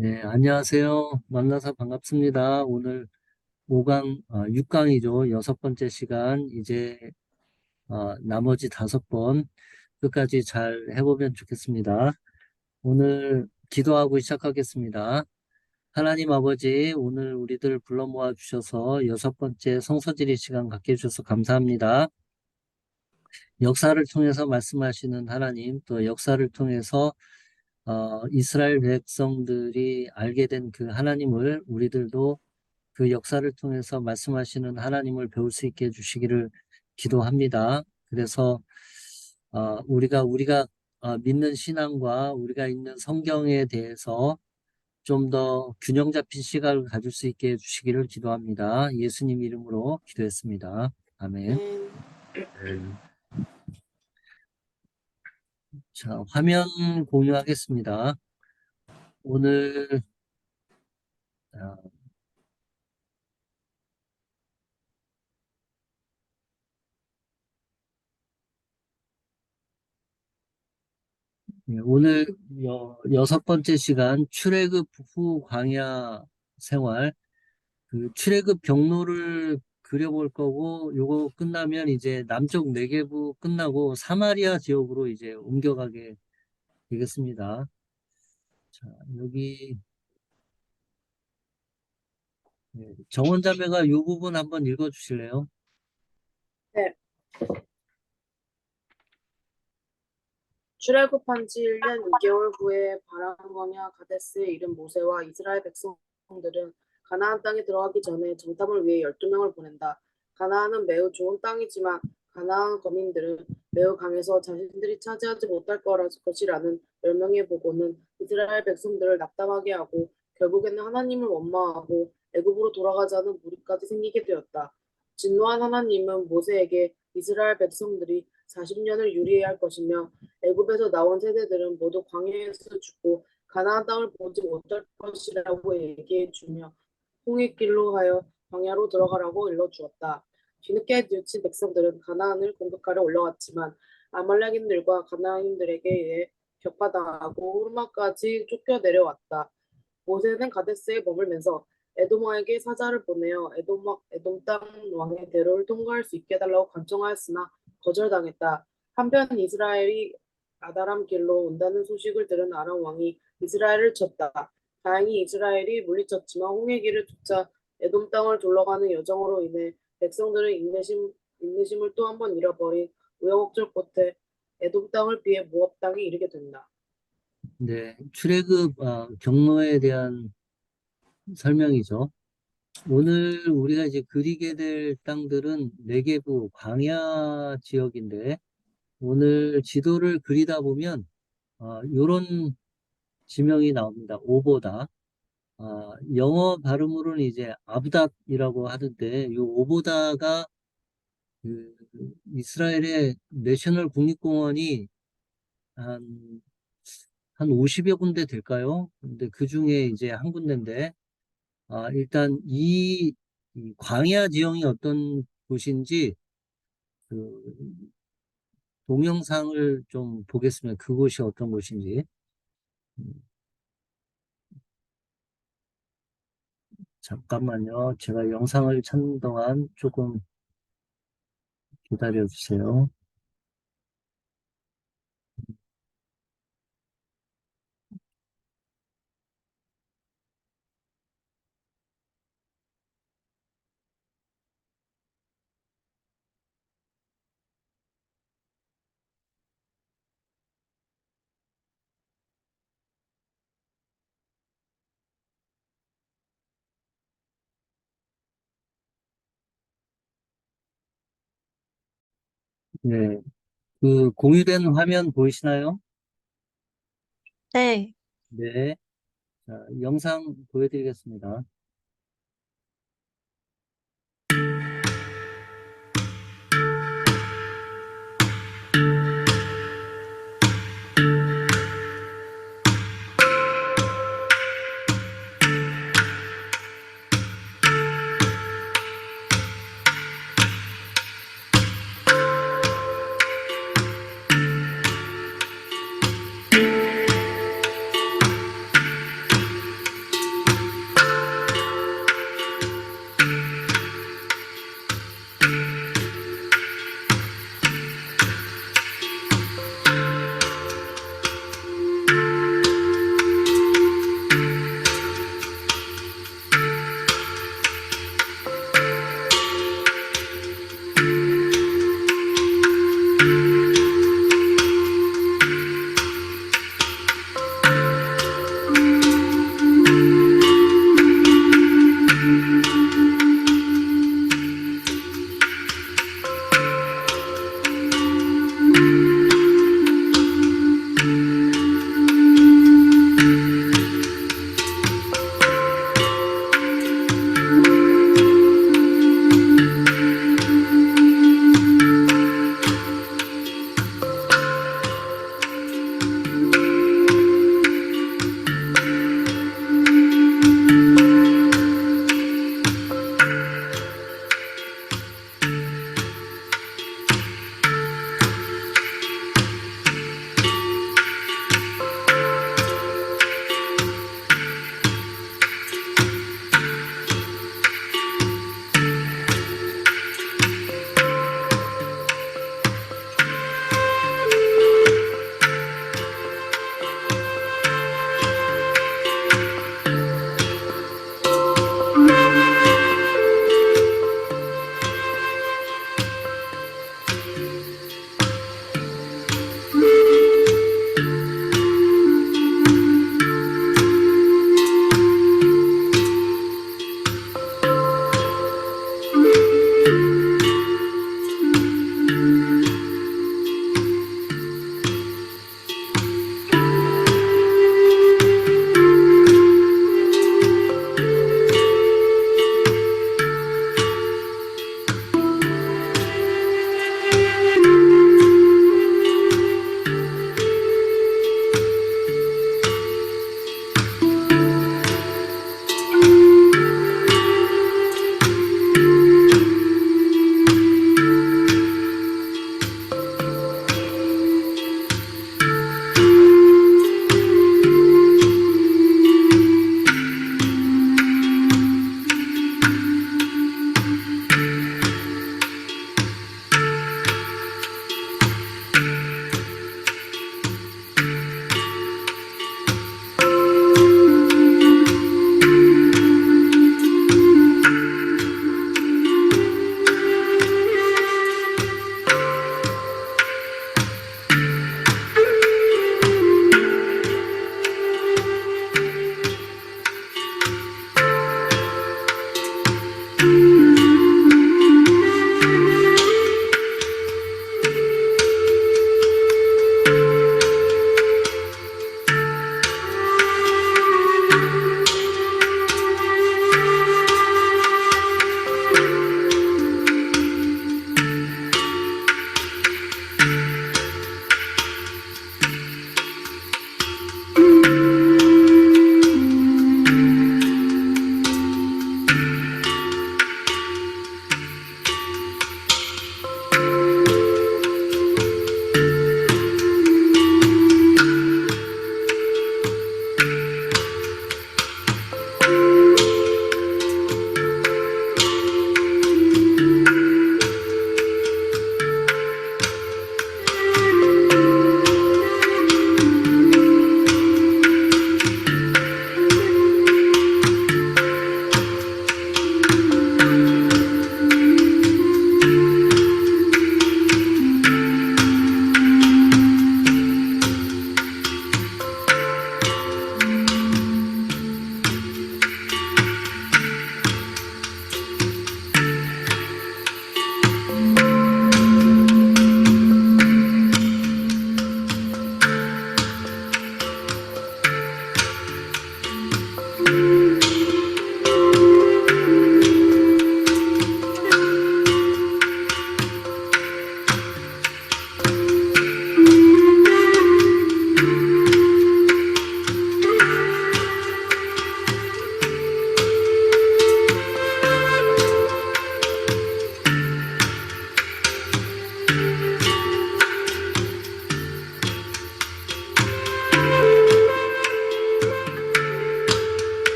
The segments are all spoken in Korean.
네, 안녕하세요. 만나서 반갑습니다. 오늘 5강, 6강이죠. 여섯 번째 시간, 이제, 나머지 다섯 번 끝까지 잘 해보면 좋겠습니다. 오늘 기도하고 시작하겠습니다. 하나님 아버지, 오늘 우리들 불러 모아 주셔서 여섯 번째 성서지리 시간 갖게 해주셔서 감사합니다. 역사를 통해서 말씀하시는 하나님, 또 역사를 통해서 이스라엘 백성들이 알게 된 그 하나님을 우리들도 그 역사를 통해서 말씀하시는 하나님을 배울 수 있게 해주시기를 기도합니다. 그래서 우리가 믿는 신앙과 우리가 읽는 성경에 대해서 좀 더 균형 잡힌 시각을 가질 수 있게 해주시기를 기도합니다. 예수님 이름으로 기도했습니다. 아멘. 네. 네. 자, 화면 공유하겠습니다. 오늘 어, 오늘 여섯 번째 시간 출애굽 후 광야 생활, 그 출애굽 경로를 그려볼 거고, 요거 끝나면 이제 남쪽 네게부 끝나고 사마리아 지역으로 이제 옮겨가게 되겠습니다. 자, 여기 정원 자매가 요 부분 한번 읽어 주실래요? 네. 출애굽한 지 1년 2개월 후에 바람거냐 가데스에 이른 모세와 이스라엘 백성들은 가나안 땅에 들어가기 전에 정탐을 위해 12명을 보낸다. 가나안은 매우 좋은 땅이지만 가나안 거민들은 매우 강해서 자신들이 차지하지 못할 것이라는 멸명의 보고는 이스라엘 백성들을 낙담하게 하고 결국에는 하나님을 원망하고 애굽으로 돌아가자는 무리까지 생기게 되었다. 진노한 하나님은 모세에게 이스라엘 백성들이 40년을 유리해야 할 것이며 애굽에서 나온 세대들은 모두 광야에서 죽고 가나안 땅을 보지 못할 것이라고 얘기해 주며 홍해길로 하여 광야로 들어가라고 일러주었다. 뒤늦게 뉘우친 백성들은 가나안을 공격하려 올라왔지만 아말렉인들과 가나안인들에게 의해 격파당하고 호르마까지 쫓겨 내려왔다. 모세는 가데스에 머물면서 에돔왕에게 사자를 보내어 에돔 땅 왕의 대로를 통과할 수 있게 해달라고 간청하였으나 거절당했다. 한편 이스라엘이 아다람 길로 온다는 소식을 들은 아람 왕이 이스라엘을 쳤다. 다행히 이스라엘이 물리쳤지만 홍해길을 쫓아 에돔 땅을 둘러가는 여정으로 인해 백성들은 인내심을 또 한 번 잃어버린 우여곡절 끝에 에돔 땅을 피해 모압 땅에 이르게 된다. 네, 출애굽 경로에 대한 설명이죠. 오늘 우리가 이제 그리게 될 땅들은 네게부 광야 지역인데, 오늘 지도를 그리다 보면 요런 지명이 나옵니다. 오보다. 영어 발음으로는 이제 아브답이라고 하는데, 요 오보다가 그 이스라엘의 내셔널 국립공원이 한, 한 50여 군데 될까요? 근데 그 중에 이제 한 군데인데, 일단 이 광야 지형이 어떤 곳인지 그 동영상을 좀 보겠습니다. 그곳이 어떤 곳인지. 음, 잠깐만요. 제가 영상을 찾는 동안 조금 기다려 주세요. 네, 그 공유된 화면 보이시나요? 네. 네, 자, 영상 보여드리겠습니다.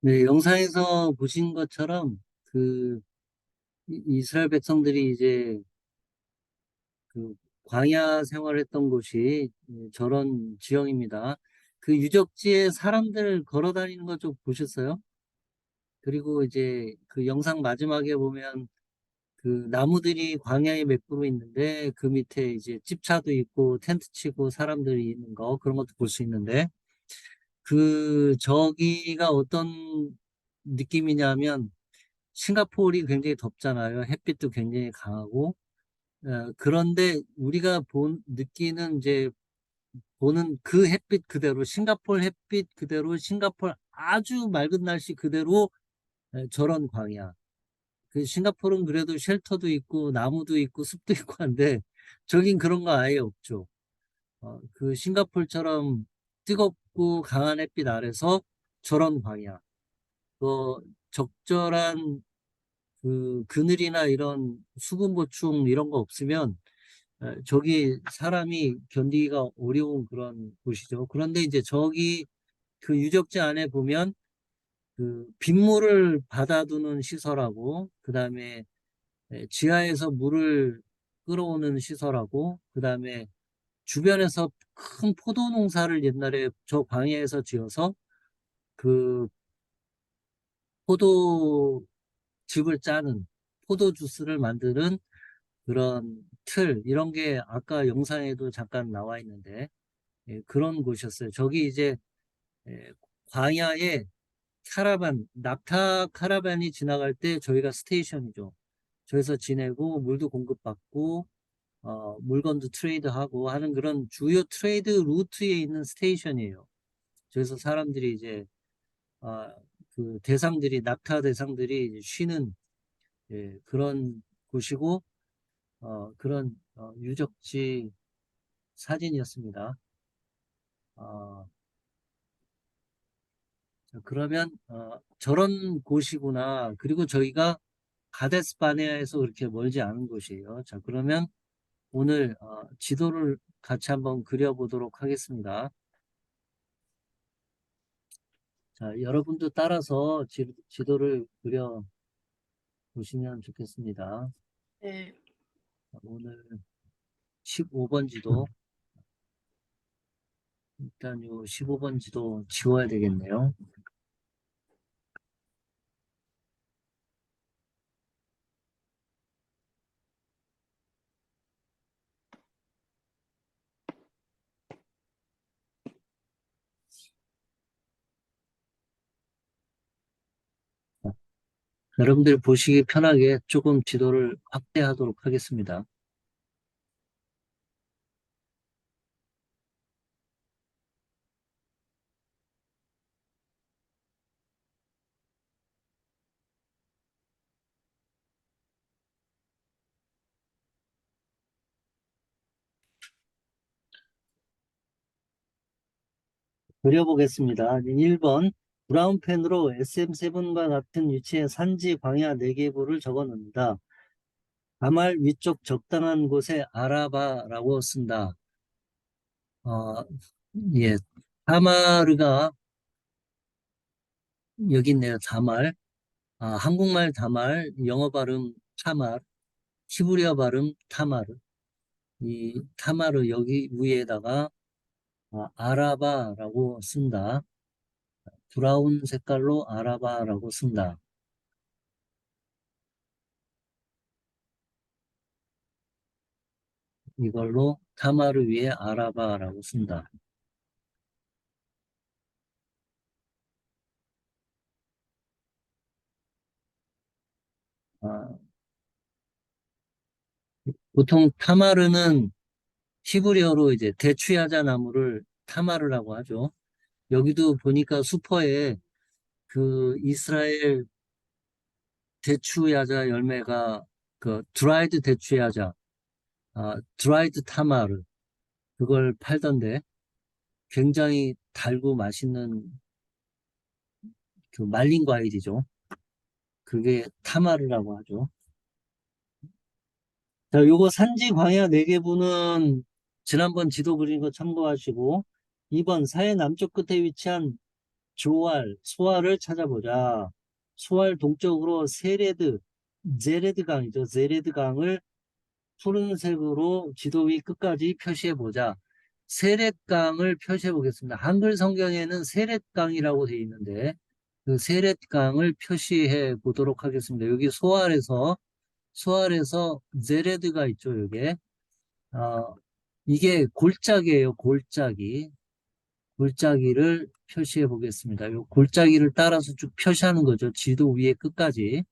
네, 영상에서 보신 것처럼 이스라엘 백성들이 이제 그 광야 생활했던 곳이 저런 지형입니다. 그 유적지에 사람들 걸어 다니는 거 좀 보셨어요? 그리고 이제 그 영상 마지막에 보면 그 나무들이 광야에 몇 그루 있는데 그 밑에 이제 집차도 있고 텐트 치고 사람들이 있는 거 그런 것도 볼 수 있는데 그 저기가 어떤 느낌이냐면 싱가포르이 굉장히 덥잖아요. 햇빛도 굉장히 강하고 그런데 우리가 느끼는 이제 보는 그 햇빛 그대로 싱가포르 햇빛 그대로 싱가포르 아주 맑은 날씨 그대로 저런 광야. 그 싱가포르는 그래도 쉘터도 있고 나무도 있고 숲도 있고 한데 저긴 그런 거 아예 없죠. 그 싱가포르처럼 뜨겁고 강한 햇빛 아래서 저런 광야. 또 적절한 그 그늘이나 이런 수분 보충 이런 거 없으면 저기 사람이 견디기가 어려운 그런 곳이죠. 그런데 이제 저기 그 유적지 안에 보면 그 빗물을 받아두는 시설하고 그다음에 지하에서 물을 끌어오는 시설하고 그다음에 주변에서 큰 포도 농사를 옛날에 저 광야에서 지어서 그 포도 즙을 짜는 포도 주스를 만드는 그런 틀 이런 게 아까 영상에도 잠깐 나와 있는데 그런 곳이었어요. 저기 이제 예, 광야에 낙타 카라반이 지나갈 때 저희가 스테이션이죠. 저기서 지내고 물도 공급받고 물건도 트레이드하고 하는 그런 주요 트레이드 루트에 있는 스테이션이에요. 그래서 사람들이 이제 아, 그 대상들이 낙타 대상들이 이제 쉬는 그런 곳이고 그런 유적지 사진이었습니다. 어, 자, 그러면 저런 곳이구나. 그리고 저희가 가데스 바네아에서 그렇게 멀지 않은 곳이에요. 자, 그러면 오늘 지도를 같이 한번 그려보도록 하겠습니다. 자, 여러분도 따라서 지도를 그려 보시면 좋겠습니다. 네. 자, 오늘 15번 지도, 일단 요 15번 지도 지워야 되겠네요. 자, 여러분들 보시기 편하게 조금 지도를 확대하도록 하겠습니다. 그려보겠습니다. 1번 브라운펜으로 SM7과 같은 위치의 산지 광야 4개부를 적어 놓습니다. 가말 위쪽 적당한 곳에 아라바라고 쓴다. 어, 예, 다마르가 여기 있네요. 다말. 한국말 다말, 영어 발음 타말, 히브리어 발음 타마르. 이 타마르 여기 위에다가 아라바라고 쓴다. 브라운 색깔로 아라바라고 쓴다. 이걸로 타마르 위에 아라바라고 쓴다. 아, 보통 타마르는 히브리어로 이제 대추야자 나무를 타마르라고 하죠. 여기도 보니까 수퍼에 그 이스라엘 대추야자 열매가 그 드라이드 대추야자, 드라이드 타마르 그걸 팔던데 굉장히 달고 맛있는 그 말린 과일이죠. 그게 타마르라고 하죠. 자, 요거 산지 광야 4개부는 지난번 지도 그린 거 참고하시고 2번 사해 남쪽 끝에 위치한 조알, 소알을 찾아보자. 소알 동쪽으로 세레드, 제레드 강이죠. 제레드 강을 푸른색으로 지도 위 끝까지 표시해 보자. 세렛강을 표시해 보겠습니다. 한글 성경에는 세렛강이라고 되어 있는데 그 세렛강을 표시해 보도록 하겠습니다. 여기 소알에서 제레드가 있죠. 여기에 이게 골짜기예요. 골짜기. 골짜기를 표시해 보겠습니다. 이 골짜기를 따라서 쭉 표시하는 거죠. 지도 위에 끝까지.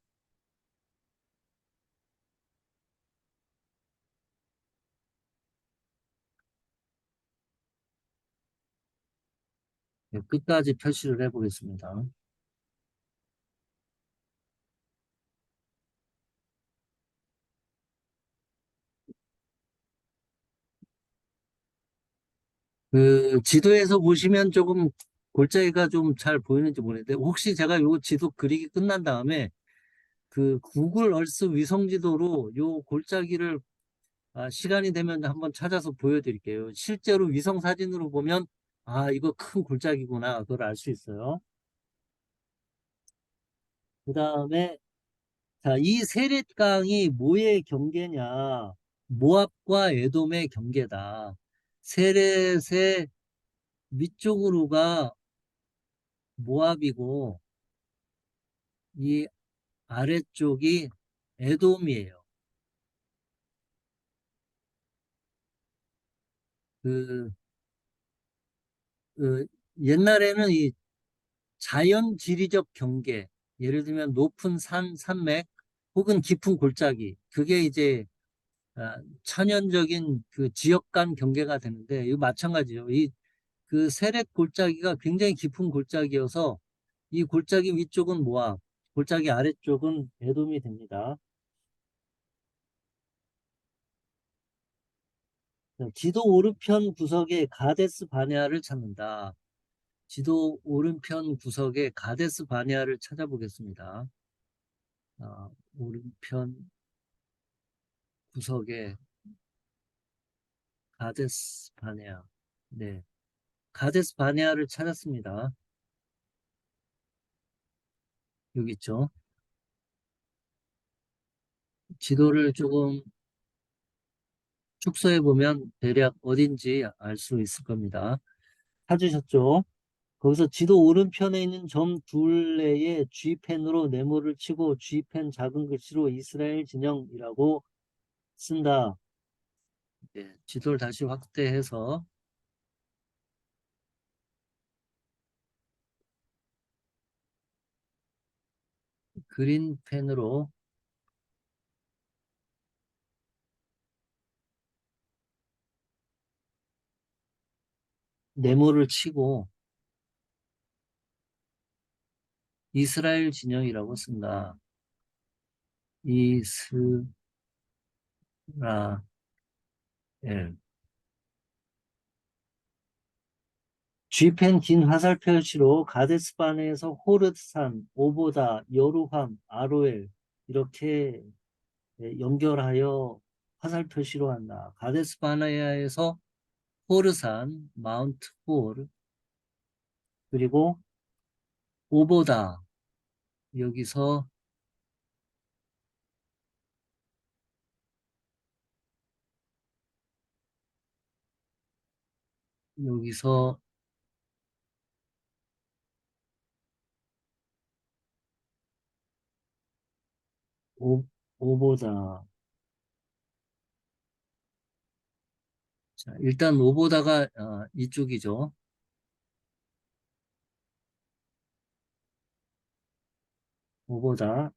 끝까지 표시를 해 보겠습니다. 그 지도에서 보시면 조금 골짜기가 좀 잘 보이는지 모르겠는데 혹시 제가 요 지도 그리기 끝난 다음에 그 구글 얼스 위성 지도로 요 골짜기를 시간이 되면 한번 찾아서 보여드릴게요. 실제로 위성 사진으로 보면 이거 큰 골짜기구나 그걸 알 수 있어요. 그 다음에 이 세렛강이 뭐의 경계냐? 모압과 에돔의 경계다. 세렛의 위쪽으로가 모압이고 이 아래쪽이 에돔이에요. 그, 그 옛날에는 이 자연 지리적 경계, 예를 들면 높은 산맥 혹은 깊은 골짜기, 그게 이제 천연적인 그 지역 간 경계가 되는데 이거 마찬가지죠. 이 그 세렛 골짜기가 굉장히 깊은 골짜기여서 이 골짜기 위쪽은 모압, 골짜기 아래쪽은 에돔이 됩니다. 지도 오른편 구석에 가데스 바네아를 찾는다. 지도 오른편 구석에 가데스 바네아를 찾아보겠습니다. 오른편 구석에 가데스 바네아. 네. 가데스 바네아를 찾았습니다. 여기 있죠. 지도를 조금 축소해 보면 대략 어딘지 알 수 있을 겁니다. 찾으셨죠? 거기서 지도 오른편에 있는 점 둘레에 G펜으로 네모를 치고 G펜 작은 글씨로 이스라엘 진영이라고 쓴다. 네, 지도를 다시 확대해서 그린펜으로 네모를 치고 이스라엘 진영이라고 쓴다. 이스라엘. G펜 긴 화살 표시로 가데스바네에서 호르산, 오보다, 여루함, 아로엘 이렇게 연결하여 화살 표시로 한다. 가데스바네아에서 호르산, 마운트 홀, 그리고 오보다 여기서 여기서 오, 오보다. 자, 일단 오보다가 이쪽이죠. 오보다.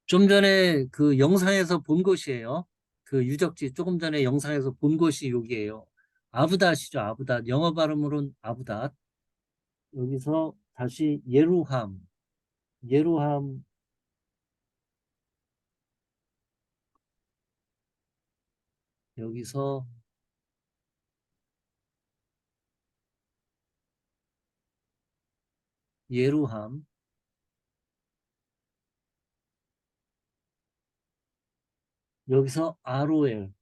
좀 전에 그 영상에서 본 곳이에요. 그 유적지 조금 전에 영상에서 본 곳이 여기에요. 아부닷이죠. 아부닷. 영어 발음으로는 아부닷. 여기서 다시 예루함. 예루함. 여기서 예루함. 여기서 아로엘.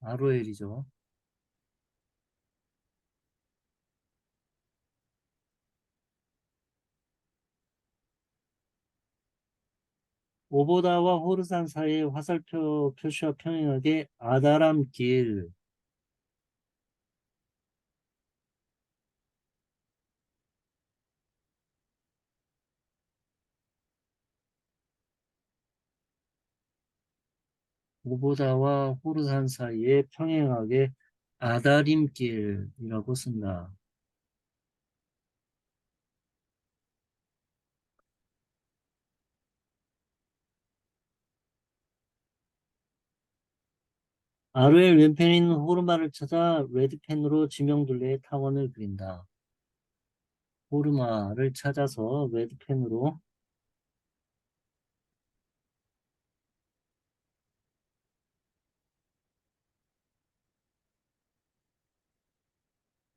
아로엘이죠. 오보다와 호르산 사이의 화살표 표시와 평행하게 아다람 길. 오보다와 호르산 사이에 평행하게 아다림 길이라고 쓴다. 아루엘 왼편에 있는 호르마를 찾아 레드펜으로 지명둘레의 타원을 그린다. 호르마를 찾아서 레드펜으로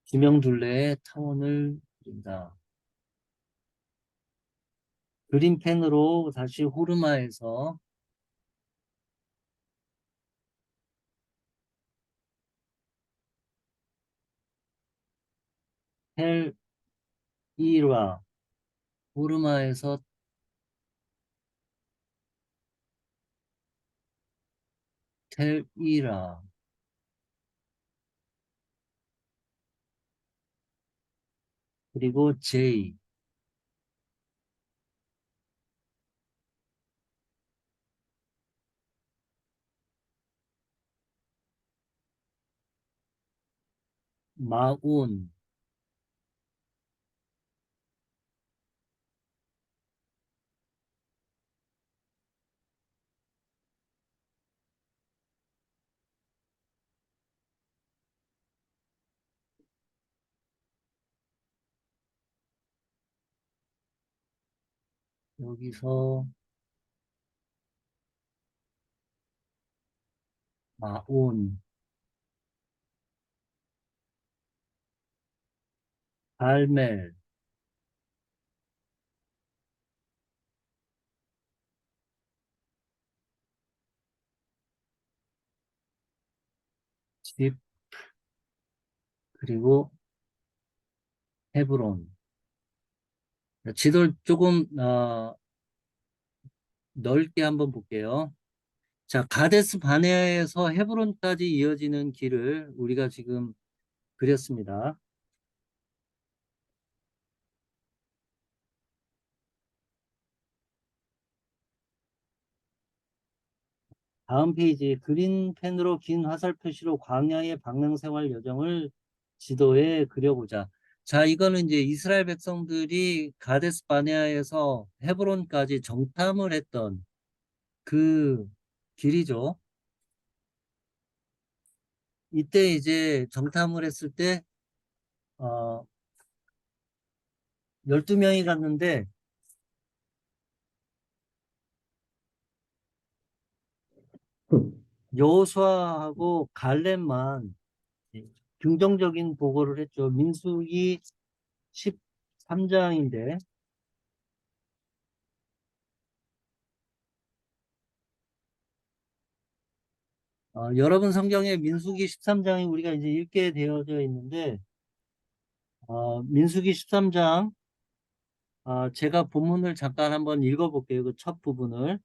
지명둘레의 타원을 그린다. 그린펜으로 다시 호르마에서 텔 이라, 호르마에서 텔 이라, 그리고 제이, 마온, 여기서 마온, 갈멜, 집, 그리고 헤브론. 지도를 조금 넓게 한번 볼게요. 자, 가데스 바네아에서 헤브론까지 이어지는 길을 우리가 지금 그렸습니다. 다음 페이지 그린 펜으로 긴 화살 표시로 광야의 방랑생활 여정을 지도에 그려보자. 자, 이거는 이제 이스라엘 백성들이 가데스 바네아에서 헤브론까지 정탐을 했던 그 길이죠. 이때 이제 정탐을 했을 때 어, 12명이 갔는데 여호수아하고 갈렙만 긍정적인 보고를 했죠. 민수기 13장인데 여러분 성경에 민수기 13장이 우리가 이제 읽게 되어져 있는데 민수기 13장 제가 본문을 잠깐 한번 읽어볼게요. 그 첫 부분을.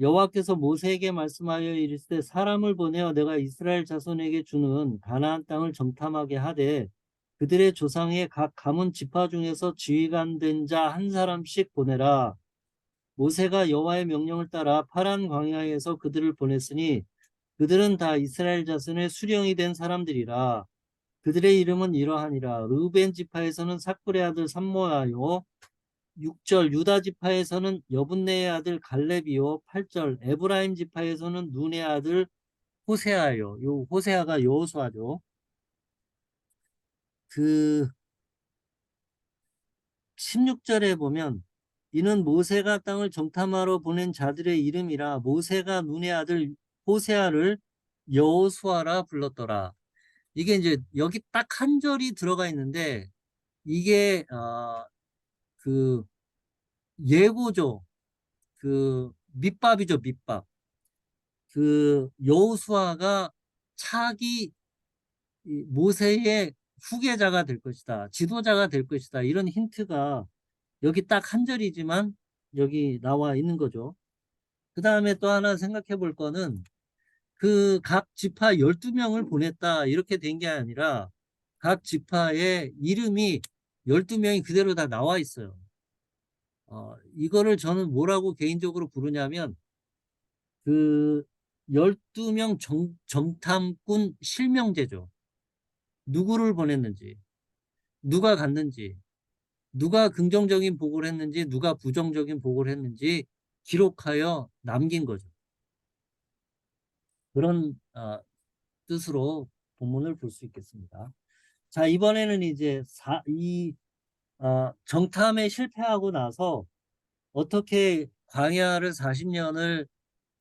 여호와께서 모세에게 말씀하여 이르시되 사람을 보내어 내가 이스라엘 자손에게 주는 가나안 땅을 정탐하게 하되 그들의 조상의 각 가문 지파 중에서 지휘관 된 자 한 사람씩 보내라. 모세가 여호와의 명령을 따라 파란 광야에서 그들을 보냈으니 그들은 다 이스라엘 자손의 수령이 된 사람들이라. 그들의 이름은 이러하니라. 르우벤 지파에서는 사쿨의 아들 삼모아요. 6절 유다 지파에서는 여분네의 아들 갈렙이요. 8절 에브라임 지파에서는 눈의 아들 호세아요. 요 호세아가 여호수아죠. 그 16절에 보면 이는 모세가 땅을 정탐하러 보낸 자들의 이름이라 모세가 눈의 아들 호세아를 여호수아라 불렀더라. 이게 이제 여기 딱 한 절이 들어가 있는데 이게 그 예고죠. 그 밑밥이죠, 밑밥. 그 여호수아가 차기 모세의 후계자가 될 것이다. 지도자가 될 것이다. 이런 힌트가 여기 딱 한 절이지만 여기 나와 있는 거죠. 그 다음에 또 하나 생각해 볼 거는 그 각 지파 12명을 보냈다 이렇게 된 게 아니라 각 지파의 이름이 12명이 그대로 다 나와 있어요. 이거를 저는 뭐라고 개인적으로 부르냐면 그 12명 정탐꾼 실명제죠. 누구를 보냈는지, 누가 갔는지, 누가 긍정적인 보고를 했는지, 누가 부정적인 보고를 했는지 기록하여 남긴 거죠. 그런 뜻으로 본문을 볼 수 있겠습니다. 자, 이번에는 이제 정탐에 실패하고 나서 어떻게 광야를 40년을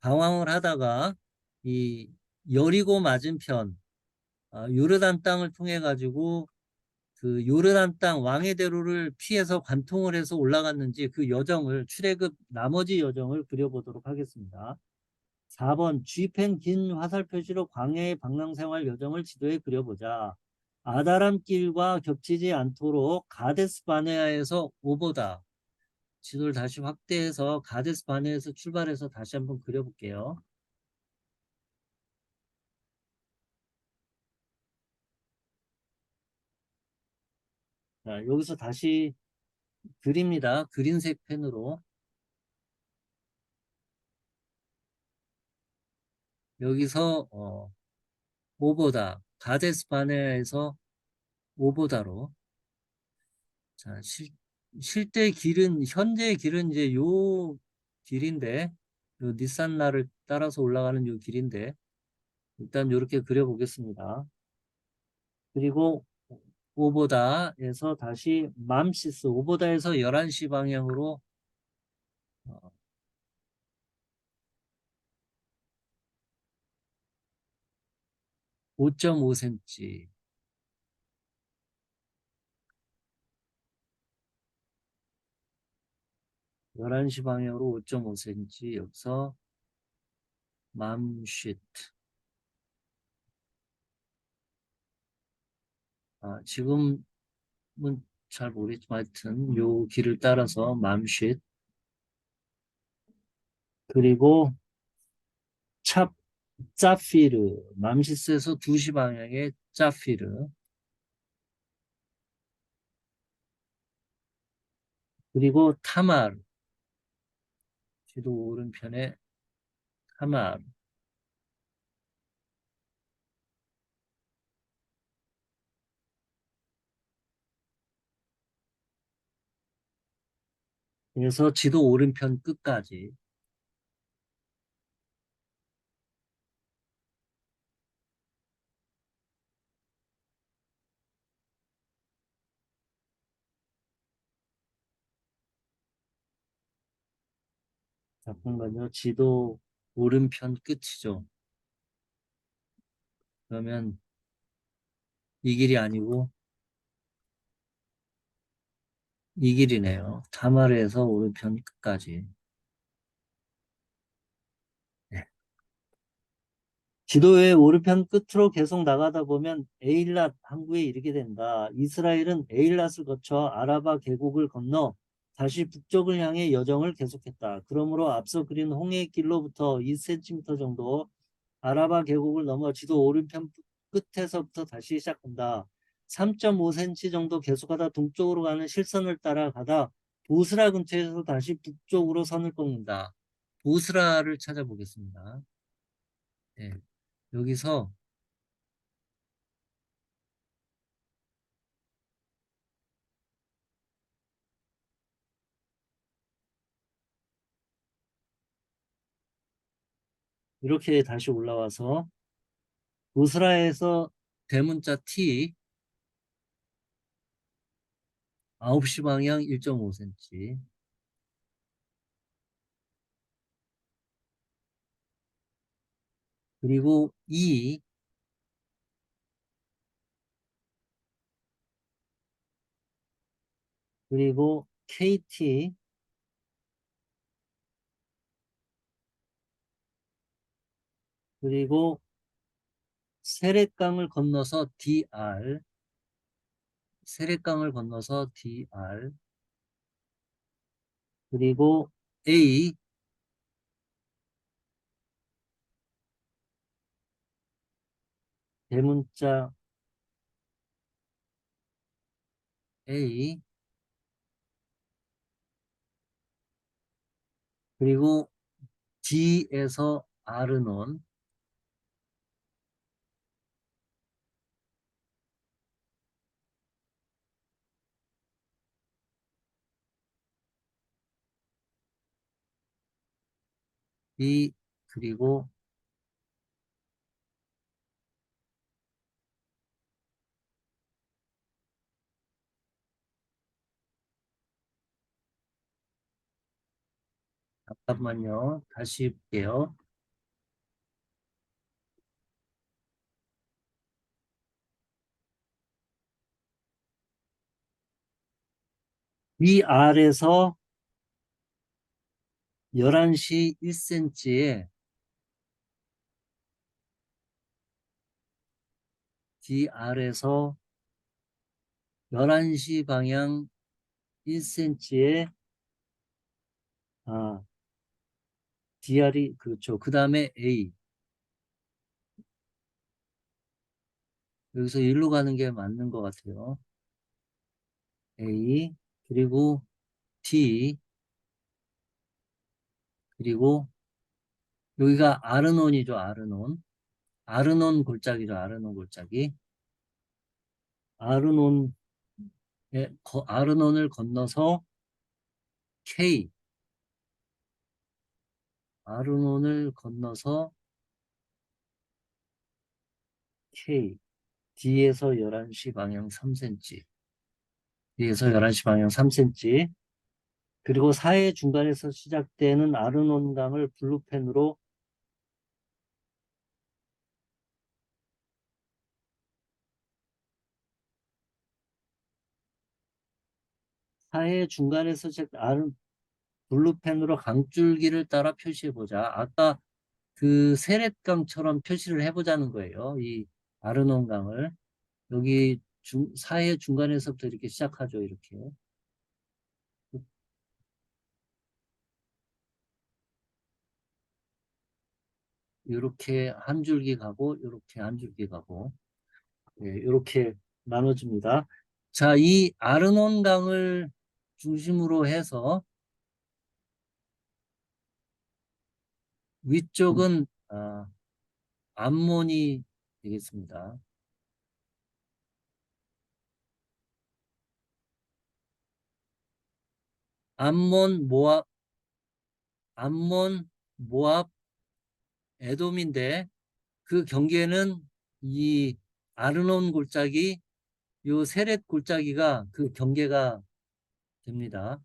방황을 하다가 이 여리고 맞은편 요르단 땅을 통해 가지고 그 요르단 땅 왕의 대로를 피해서 관통을 해서 올라갔는지 그 여정을 출애굽 나머지 여정을 그려보도록 하겠습니다. 4번 쥐펜 긴 화살 표시로 광야의 방랑생활 여정을 지도에 그려보자. 아다람 길과 겹치지 않도록 가데스 바네아에서 오보다. 지도를 다시 확대해서 가데스 바네아에서 출발해서 다시 한번 그려볼게요. 자, 여기서 다시 그립니다. 그린색 펜으로. 여기서 오보다. 가데스 바네아에서 오보다로. 자, 실제 길은, 현재 길은 이제 요 길인데, 요 닛산나를 따라서 올라가는 요 길인데, 일단 이렇게 그려보겠습니다. 그리고 오보다에서 다시 맘시스, 오보다에서 11시 방향으로 5.5cm, 11시 방향으로 5.5cm, 여기서 맘쉿. 지금은 잘 모르겠지만 하여튼 요 길을 따라서 맘쉿. 그리고 찹 짜피르, 맘시스에서 2시 방향의 짜피르. 그리고 타마르, 지도 오른편에 타마르. 그래서 지도 오른편 끝까지. 잠깐만요. 지도 오른편 끝이죠. 그러면 이 길이 아니고 이 길이네요. 타마르에서 오른편 끝까지. 네. 지도의 오른편 끝으로 계속 나가다 보면 에일랏 항구에 이르게 된다. 이스라엘은 에일랏을 거쳐 아라바 계곡을 건너 다시 북쪽을 향해 여정을 계속했다. 그러므로 앞서 그린 홍해 길로부터 2cm 정도 아라바 계곡을 넘어 지도 오른편 끝에서부터 다시 시작한다. 3.5cm 정도 계속하다 동쪽으로 가는 실선을 따라 가다 보스라 근처에서 다시 북쪽으로 선을 꺾는다. 보스라를 찾아보겠습니다. 네. 여기서 이렇게 다시 올라와서 보스라에서 대문자 T 9시 방향 1.5cm, 그리고 E, 그리고 KT, 그리고 세렛강을 건너서 DR, 세렛강을 건너서 DR, 그리고 A, 대문자 A, 그리고 D에서 R은 온, B, 그리고 잠깐만요. 다시 볼게요. 위아래에서 11시 1cm에 Dr에서 11시 방향 1cm에 아, DR이 그렇죠. 그 다음에 A. 여기서 일로 가는 게 맞는 것 같아요. A, 그리고 D, 그리고 여기가 아르논이죠. 아르논. 아르논 골짜기죠. 아르논 골짜기. 아르논, 아르논을 건너서 K, 아르논을 건너서 K, D에서 11시 방향 3cm, D에서 11시 방향 3cm, 그리고 사해 중간에서 시작되는 아르논강을 블루펜으로 사해 중간에서 블루펜으로 강줄기를 따라 표시해 보자. 아까 그 세렛강처럼 표시를 해보자는 거예요. 이 아르논강을 여기 사해 중간에서부터 이렇게 시작하죠. 이렇게 이렇게 한 줄기 가고 이렇게 한 줄기 가고 이렇게 나눠집니다. 자, 이 아르논강을 중심으로 해서 위쪽은 암몬이 되겠습니다. 암몬, 모압, 암몬, 모압, 에돔인데 그 경계는 이 아르논 골짜기, 요 세렛 골짜기가 그 경계가 됩니다.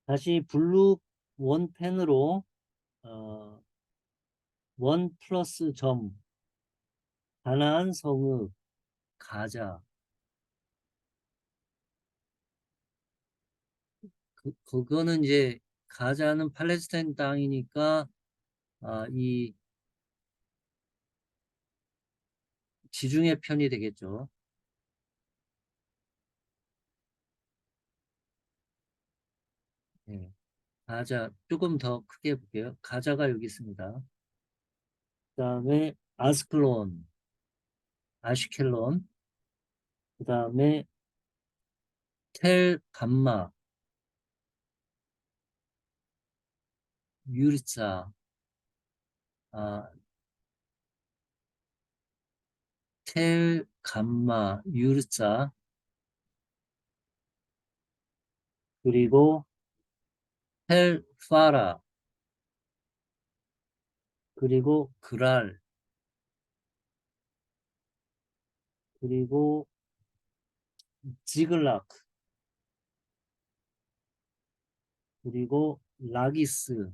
다시 블루 원펜으로 원 플러스 점, 가나안 성읍, 가자. 그거는 이제 가자는 팔레스타인 땅이니까 이 지중해 편이 되겠죠. 예. 가자 조금 더 크게 볼게요. 가자가 여기 있습니다. 그다음에 아스클론, 아시켈론, 그다음에 텔 감마, 유리사, 아, 텔 감마, 유리사, 그리고 텔 파라, 그리고 그랄, 그리고 지글락, 그리고 라기스,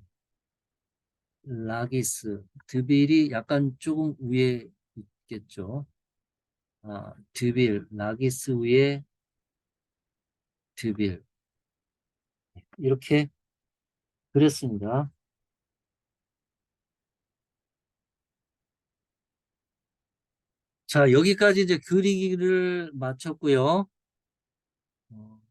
라기스, 드빌이 약간 조금 위에 있겠죠. 드빌, 라기스 위에 드빌. 이렇게 그렸습니다. 자, 여기까지 이제 그리기를 마쳤고요. 어,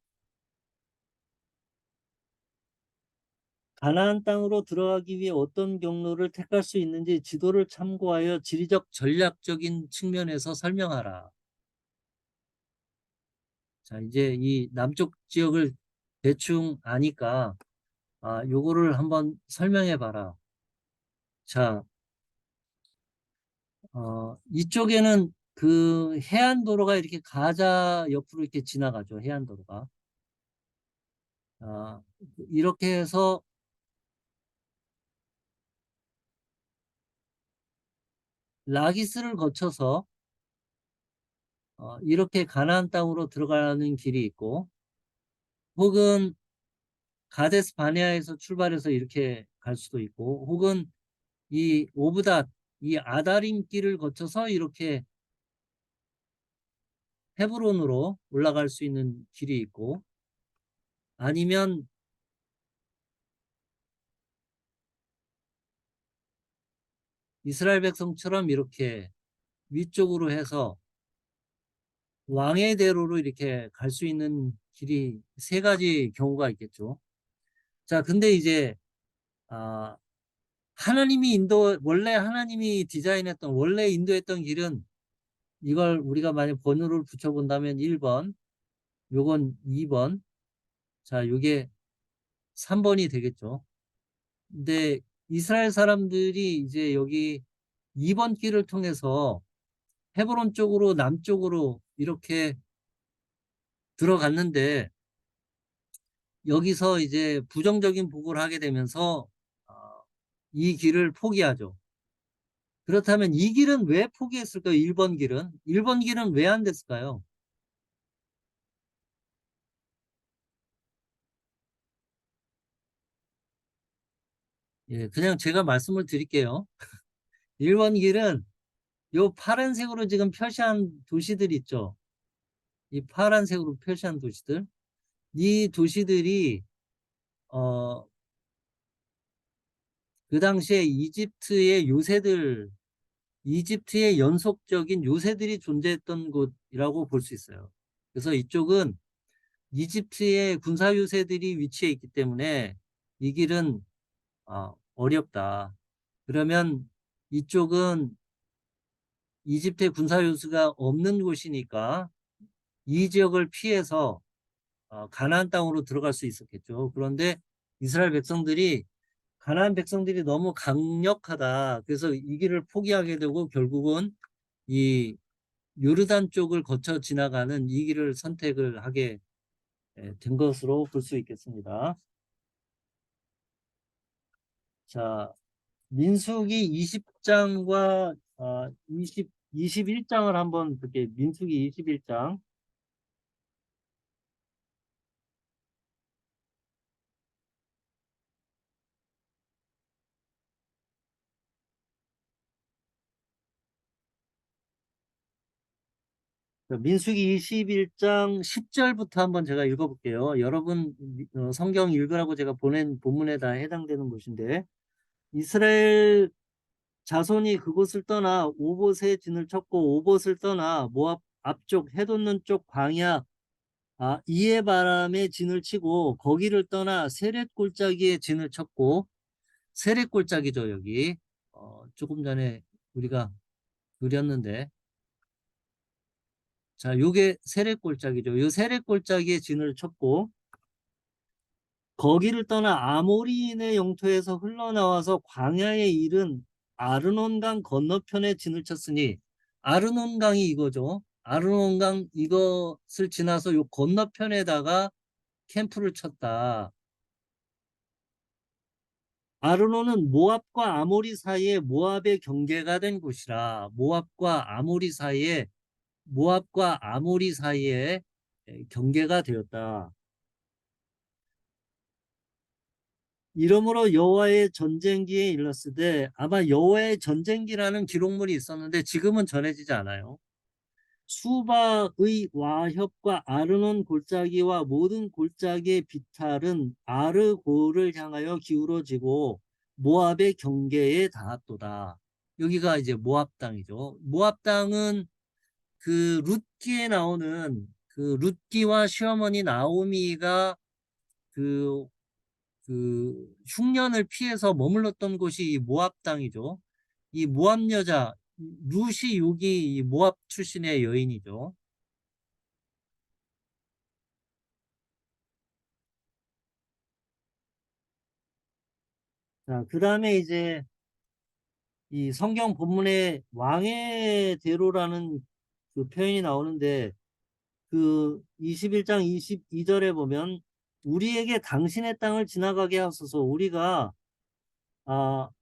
가나안 땅으로 들어가기 위해 어떤 경로를 택할 수 있는지 지도를 참고하여 지리적 전략적인 측면에서 설명하라. 자, 이제 이 남쪽 지역을 대충 아니까 요거를 한번 설명해 봐라. 자, 이쪽에는 그 해안도로가 이렇게 가자 옆으로 이렇게 지나가죠. 해안도로가. 아, 이렇게 해서 라기스를 거쳐서 이렇게 가나안 땅으로 들어가는 길이 있고, 혹은 가데스 바네아에서 출발해서 이렇게 갈 수도 있고, 혹은 이 오브닷, 이 아다림 길을 거쳐서 이렇게 헤브론으로 올라갈 수 있는 길이 있고, 아니면 이스라엘 백성처럼 이렇게 위쪽으로 해서 왕의 대로로 이렇게 갈 수 있는 길이 세 가지 경우가 있겠죠. 자, 근데 이제 아, 원래 하나님이 디자인했던, 원래 인도했던 길은, 이걸 우리가 만약 번호를 붙여본다면 1번, 요건 2번, 자, 요게 3번이 되겠죠. 근데 이스라엘 사람들이 이제 여기 2번 길을 통해서 헤브론 쪽으로 남쪽으로 이렇게 들어갔는데, 여기서 이제 부정적인 보고를 하게 되면서 어, 이 길을 포기하죠. 그렇다면 이 길은 왜 포기했을까요? 1번 길은? 1번 길은 왜 안 됐을까요? 예, 그냥 제가 말씀을 드릴게요. 1번 길은 요 파란색으로 지금 표시한 도시들 있죠? 이 파란색으로 표시한 도시들. 이 도시들이, 어, 그 당시에 이집트의 연속적인 요새들이 존재했던 곳이라고 볼 수 있어요. 그래서 이쪽은 이집트의 군사 요새들이 위치해 있기 때문에 이 길은 어렵다. 그러면 이쪽은 이집트의 군사 요새가 없는 곳이니까 이 지역을 피해서 가나안 땅으로 들어갈 수 있었겠죠. 그런데 이스라엘 백성들이 가나안 백성들이 너무 강력하다. 그래서 이 길을 포기하게 되고 결국은 이 요르단 쪽을 거쳐 지나가는 이 길을 선택을 하게 된 것으로 볼 수 있겠습니다. 자, 민수기 20장과 21장을 한번 볼게요. 민수기 21장. 민수기 21장 10절부터 한번 제가 읽어볼게요. 여러분 성경 읽으라고 제가 보낸 본문에 다 해당되는 곳인데, 이스라엘 자손이 그곳을 떠나 오봇에 진을 쳤고 오봇을 떠나 모압 앞쪽 해돋는 쪽 광야 이에 바람에 진을 치고 거기를 떠나 세렛 골짜기에 진을 쳤고, 세렛 골짜기죠 여기. 조금 전에 우리가 그렸는데, 자, 요게 세렛 골짜기죠. 요 세렛 골짜기에 진을 쳤고, 거기를 떠나 아모리인의 영토에서 흘러나와서 광야에 이른 아르논강 건너편에 진을 쳤으니, 아르논강이 이거죠. 아르논강 이것을 지나서 요 건너편에다가 캠프를 쳤다. 아르논은 모압과 아모리 사이에 모압의 경계가 된 곳이라. 모압과 아모리 사이에 경계가 되었다. 이러므로 여호와의 전쟁기에 일렀으되, 아마 여호와의 전쟁기라는 기록물이 있었는데 지금은 전해지지 않아요. 수바의 와협과 아르논 골짜기와 모든 골짜기의 비탈은 아르고를 향하여 기울어지고 모압의 경계에 닿았도다. 여기가 이제 모압 땅이죠. 모압 땅은 그 룻기에 나오는 그 룻기와 시어머니 나오미가 그 그 흉년을 피해서 머물렀던 곳이 이 모압 땅이죠. 이 모압 여자 룻이 여기 이 모압 출신의 여인이죠. 자, 그다음에 이제 이 성경 본문에 왕의 대로라는 그 표현이 나오는데 그 21장 22절에 보면 우리에게 당신의 땅을 지나가게 하소서 우리가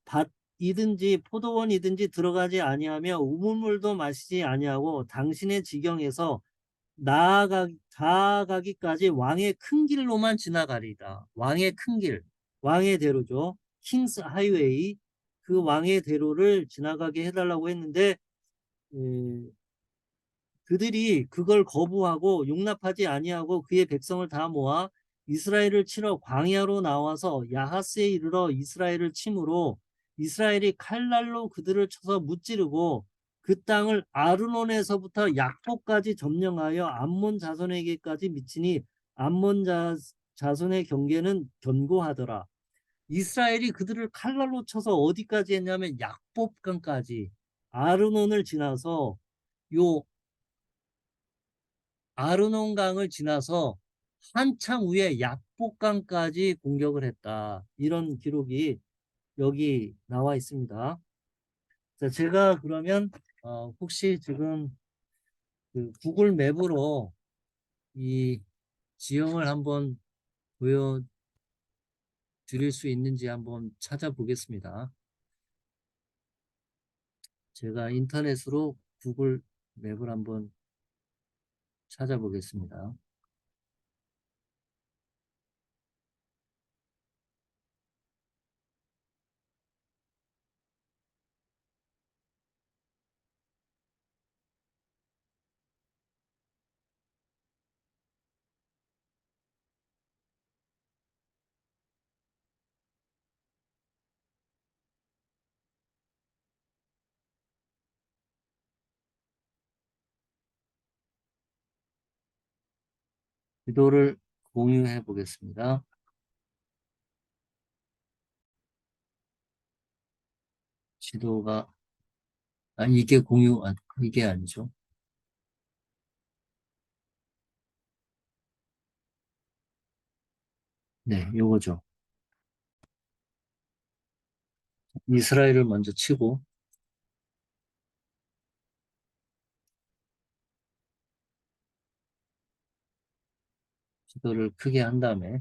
밭이든지 포도원이든지 들어가지 아니하며 우물물도 마시지 아니하고 당신의 지경에서 다가기까지 왕의 큰 길로만 지나가리이다. 왕의 큰 길, 왕의 대로죠. 킹스 하이웨이 그 왕의 대로를 지나가게 해달라고 했는데 음, 그들이 그걸 거부하고 용납하지 아니하고 그의 백성을 다 모아 이스라엘을 치러 광야로 나와서 야하스에 이르러 이스라엘을 치므로 이스라엘이 칼날로 그들을 쳐서 무찌르고 그 땅을 아르논에서부터 약포까지 점령하여 암몬 자손에게까지 미치니 암몬 자손의 경계는 견고하더라. 이스라엘이 그들을 칼날로 쳐서 어디까지 했냐면 약복강까지 아르논을 지나서 요 아르논강을 지나서 한참 위에 약복강까지 공격을 했다. 이런 기록이 여기 나와 있습니다. 자, 제가 그러면 혹시 지금 그 구글 맵으로 이 지형을 한번 보여드릴 수 있는지 한번 찾아보겠습니다. 제가 인터넷으로 구글 맵을 한번 찾아보겠습니다. 지도를 공유해 보겠습니다. 지도가 이게 이게 아니죠. 네, 요거죠. 이스라엘을 먼저 치고 지도를 크게 한 다음에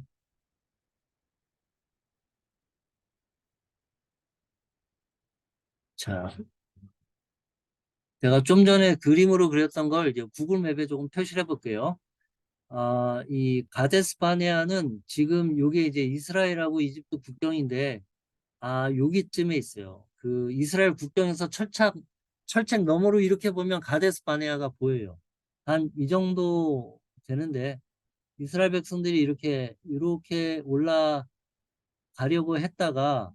자, 제가 좀 전에 그림으로 그렸던 걸 이제 구글 맵에 조금 표시를 해볼게요. 이 가데스 바네아는 지금 요게 이제 이스라엘하고 이집트 국경인데 여기쯤에 있어요. 그 이스라엘 국경에서 철책 너머로 이렇게 보면 가데스 바네아가 보여요. 한 이 정도 되는데 이스라엘 백성들이 이렇게 올라가려고 했다가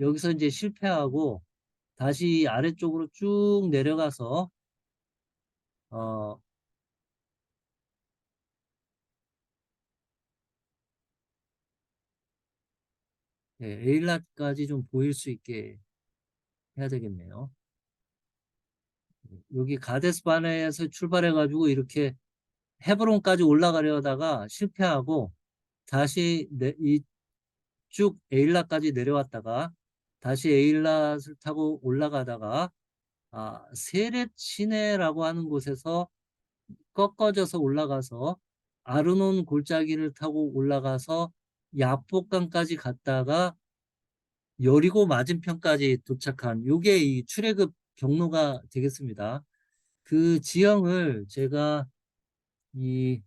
여기서 이제 실패하고 다시 아래쪽으로 쭉 내려가서 어, 예, 에일랏까지 좀 보일 수 있게 해야 되겠네요. 여기 가데스 바네에서 출발해가지고 이렇게 헤브론까지 올라가려다가 실패하고 다시 이쭉 에일랏까지 내려왔다가 다시 에일랏을 타고 올라가다가 세렛 시내라고 하는 곳에서 꺾어져서 올라가서 아르논 골짜기를 타고 올라가서 야복강까지 갔다가 여리고 맞은편까지 도착한 요게 이 출애굽 경로가 되겠습니다. 그 지형을 제가 이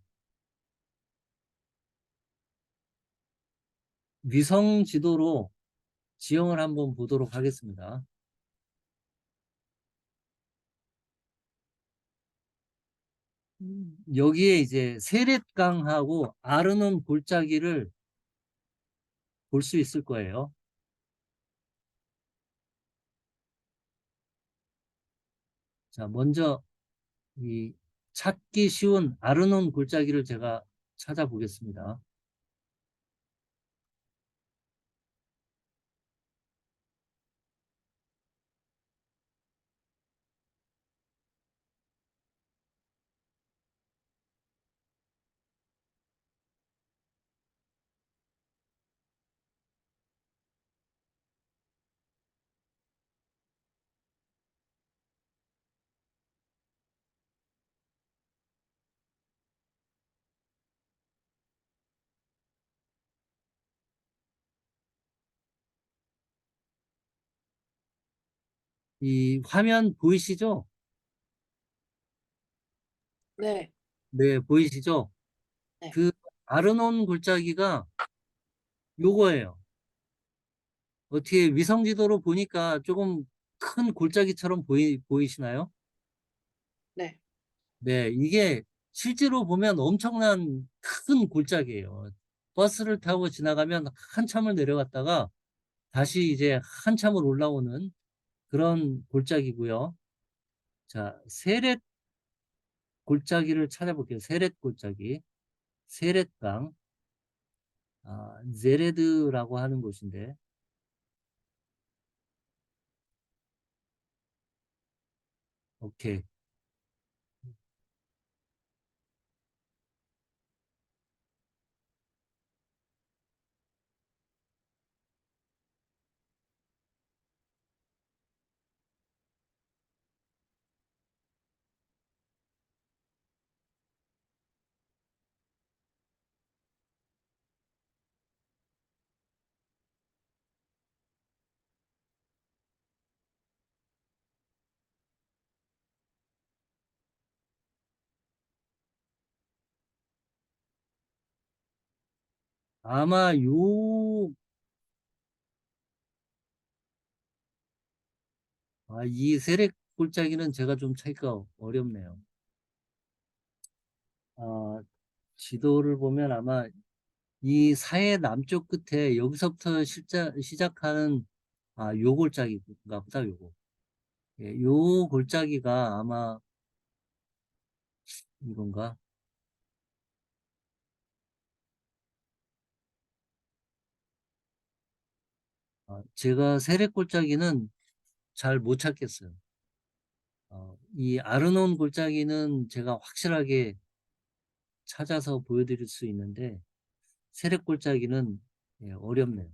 위성 지도로 지형을 한번 보도록 하겠습니다. 여기에 이제 세렛강하고 아르논 골짜기를 볼 수 있을 거예요. 자, 먼저 이 찾기 쉬운 아르논 골짜기를 제가 찾아보겠습니다. 이 화면 보이시죠? 네, 네, 보이시죠? 네, 그 아르논 골짜기가 요거예요. 어떻게 위성 지도로 보니까 조금 큰 골짜기처럼 보이시나요? 네. 네, 이게 실제로 보면 엄청난 큰 골짜기예요. 버스를 타고 지나가면 한참을 내려갔다가 다시 이제 한참을 올라오는 그런 골짜기고요. 자, 세렛 골짜기를 찾아볼게요. 세렛 골짜기. 세렛강. 제레드라고 하는 곳인데, 오케이. 아마 이 세렛 골짜기는 제가 좀 찾기가 어렵네요. 아, 지도를 보면 아마 이 사해 남쪽 끝에 여기서부터 시작하는 요 골짜기인가 보다 요거. 예, 요 골짜기가 아마 이건가? 제가 세렛 골짜기는 잘 못 찾겠어요. 이 아르논 골짜기는 제가 확실하게 찾아서 보여드릴 수 있는데 세렛 골짜기는 예, 어렵네요.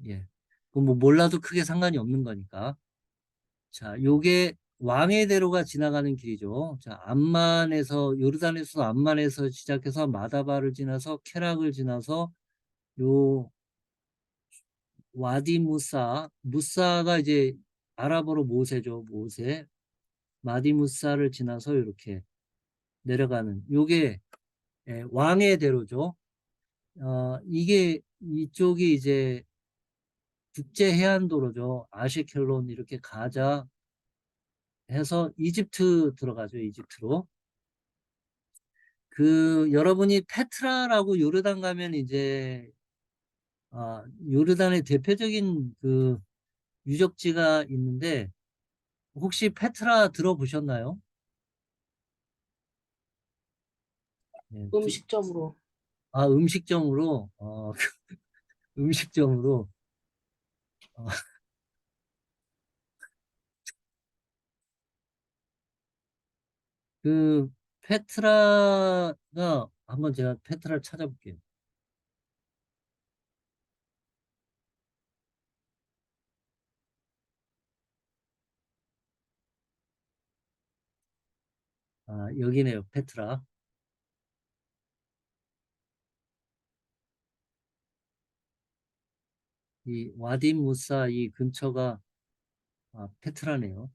예. 그뭐 몰라도 크게 상관이 없는 거니까. 자, 요게 왕의 대로가 지나가는 길이죠. 자, 암만에서 요르단에서 암만에서 시작해서 마다바를 지나서 케락을 지나서 요 와디 무사가 이제 아랍어로 모세죠. 모세. 마디 무사를 지나서 이렇게 내려가는 요게 왕의 대로죠. 이게 이쪽이 이제 국제 해안도로죠. 아시켈론 이렇게 가자 해서 이집트 들어가죠. 이집트로. 그 여러분이 페트라라고 요르단 가면 이제 요르단의 대표적인 그 유적지가 있는데 혹시 페트라 들어보셨나요? 네, 음식점으로. 음식점으로 음식점으로 어, 그 페트라가 한번 제가 페트라를 찾아볼게요. 여기네요. 페트라. 이 와디 무사 이 근처가 페트라네요.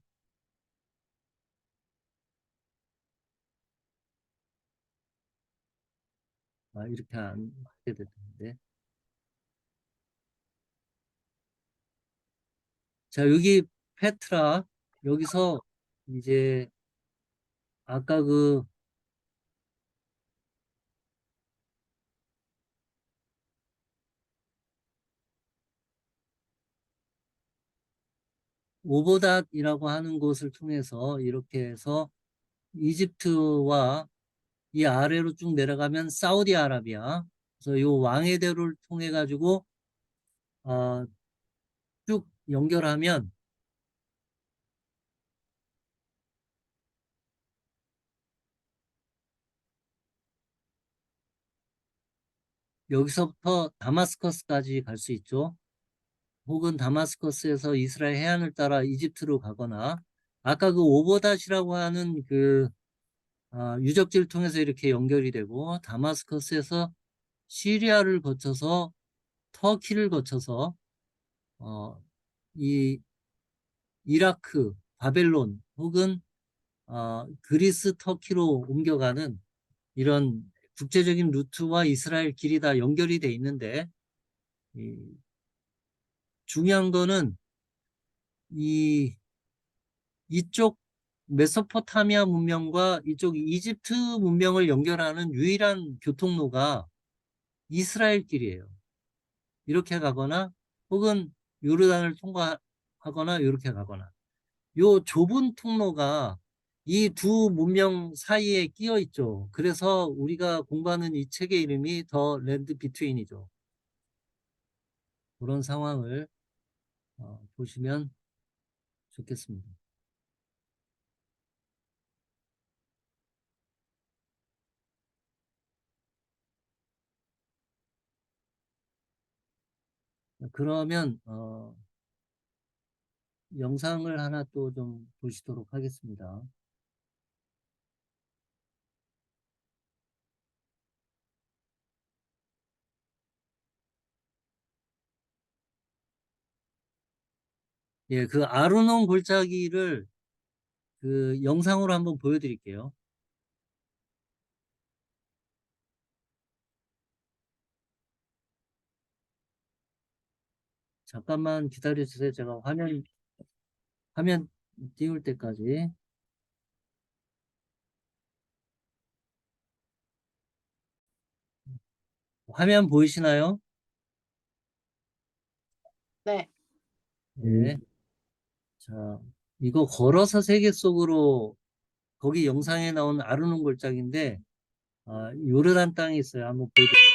이렇게 안 하게 됐는데. 자, 여기 페트라. 여기서 이제 아까 그 오보닷이라고 하는 곳을 통해서 이렇게 해서 이집트와 이 아래로 쭉 내려가면 사우디아라비아. 그래서 요 왕의 대로를 통해 가지고 어, 쭉 연결하면 여기서부터 다마스커스까지 갈 수 있죠. 혹은 다마스커스에서 이스라엘 해안을 따라 이집트로 가거나 아까 그 오보닷이라고 하는 그 유적지를 통해서 이렇게 연결이 되고 다마스커스에서 시리아를 거쳐서 터키를 거쳐서 어, 이 이라크, 바벨론 혹은 그리스, 터키로 옮겨가는 이런 국제적인 루트와 이스라엘 길이 다 연결이 돼 있는데 이 중요한 거는 이 이쪽 메소포타미아 문명과 이쪽 이집트 문명을 연결하는 유일한 교통로가 이스라엘 길이에요. 이렇게 가거나 혹은 요르단을 통과하거나 이렇게 가거나 요 좁은 통로가 이 두 문명 사이에 끼어 있죠. 그래서 우리가 공부하는 이 책의 이름이 더 랜드 비트윈이죠. 그런 상황을 보시면 좋겠습니다. 그러면 영상을 하나 또 좀 보시도록 하겠습니다. 예, 그 아르논 골짜기를 그 영상으로 한번 보여드릴게요. 잠깐만 기다려 주세요. 제가 화면 띄울 때까지. 화면 보이시나요? 네. 네. 자, 이거 걸어서 세계 속으로 거기 영상에 나온 아르논 골짜기인데 요르단 땅이 있어요. 한번 보여드릴게요.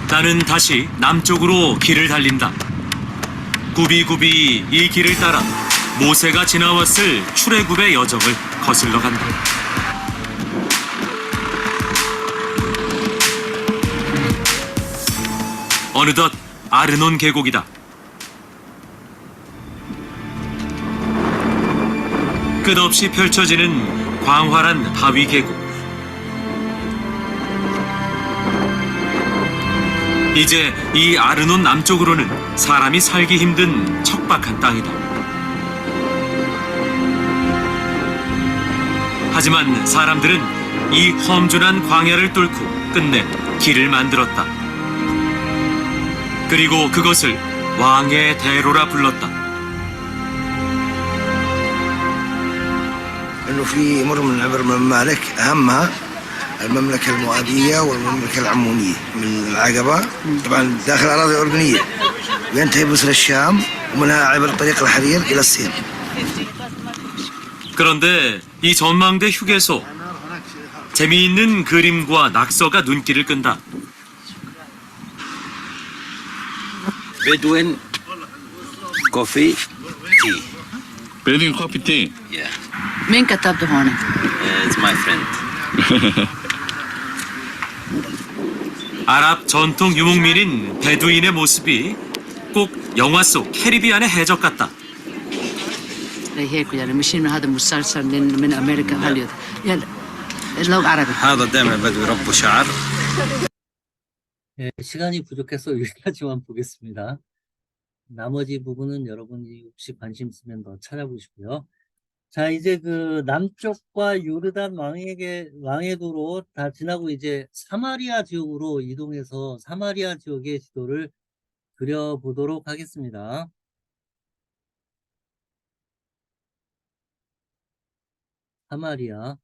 나는 다시 남쪽으로 길을 달린다. 굽이굽이 이 길을 따라 모세가 지나왔을 출애굽의 여정을 거슬러 간다. 어느덧 아르논 계곡이다. 끝없이 펼쳐지는 광활한 바위 계곡. 이제 이 아르논 남쪽으로는 사람이 살기 힘든 척박한 땅이다. 하지만 사람들은 이 험준한 광야를 뚫고 끝내 길을 만들었다. 그리고 그것을 왕의 대로라 불렀다. انه في مر من عبر الممالك اهمها المملكه المؤابيه والمملكه العمونيه من العقبه طبعا داخل اراضي اردنيه وينتهي بمصر الشام ومنها عبر طريق الحرير الى الصين. 그런데 이 전망대 휴게소, 재미있는 그림과 낙서가 눈길을 끈다. Bedouin coffee tea. Bedouin coffee tea. Yeah, مين كتبته هون؟ it's my friend. 아랍 전통 유목민인 베두인의 모습이 꼭 영화 속 캐리비안의 해적 같다. زي هيك يعني مشين من هذا مسلسل من امريكا هوليوود يلا اللغة عربي هذا دائما بدو يربوا شعر. 예, 시간이 부족해서 여기까지만 보겠습니다. 나머지 부분은 여러분이 혹시 관심 있으면 더 찾아보시고요. 자, 이제 그 남쪽과 요르단 왕의 도로 다 지나고 이제 사마리아 지역으로 이동해서 사마리아 지역의 지도를 그려보도록 하겠습니다. 사마리아.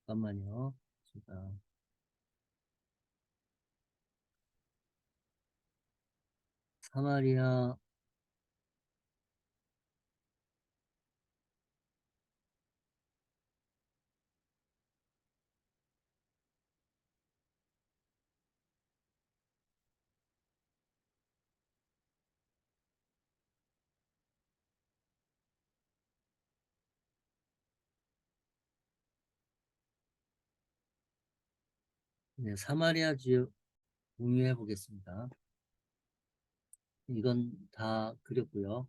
잠깐만요. 제가 사마리아 네, 사마리아 지역 공유해 보겠습니다. 이건 다 그렸고요.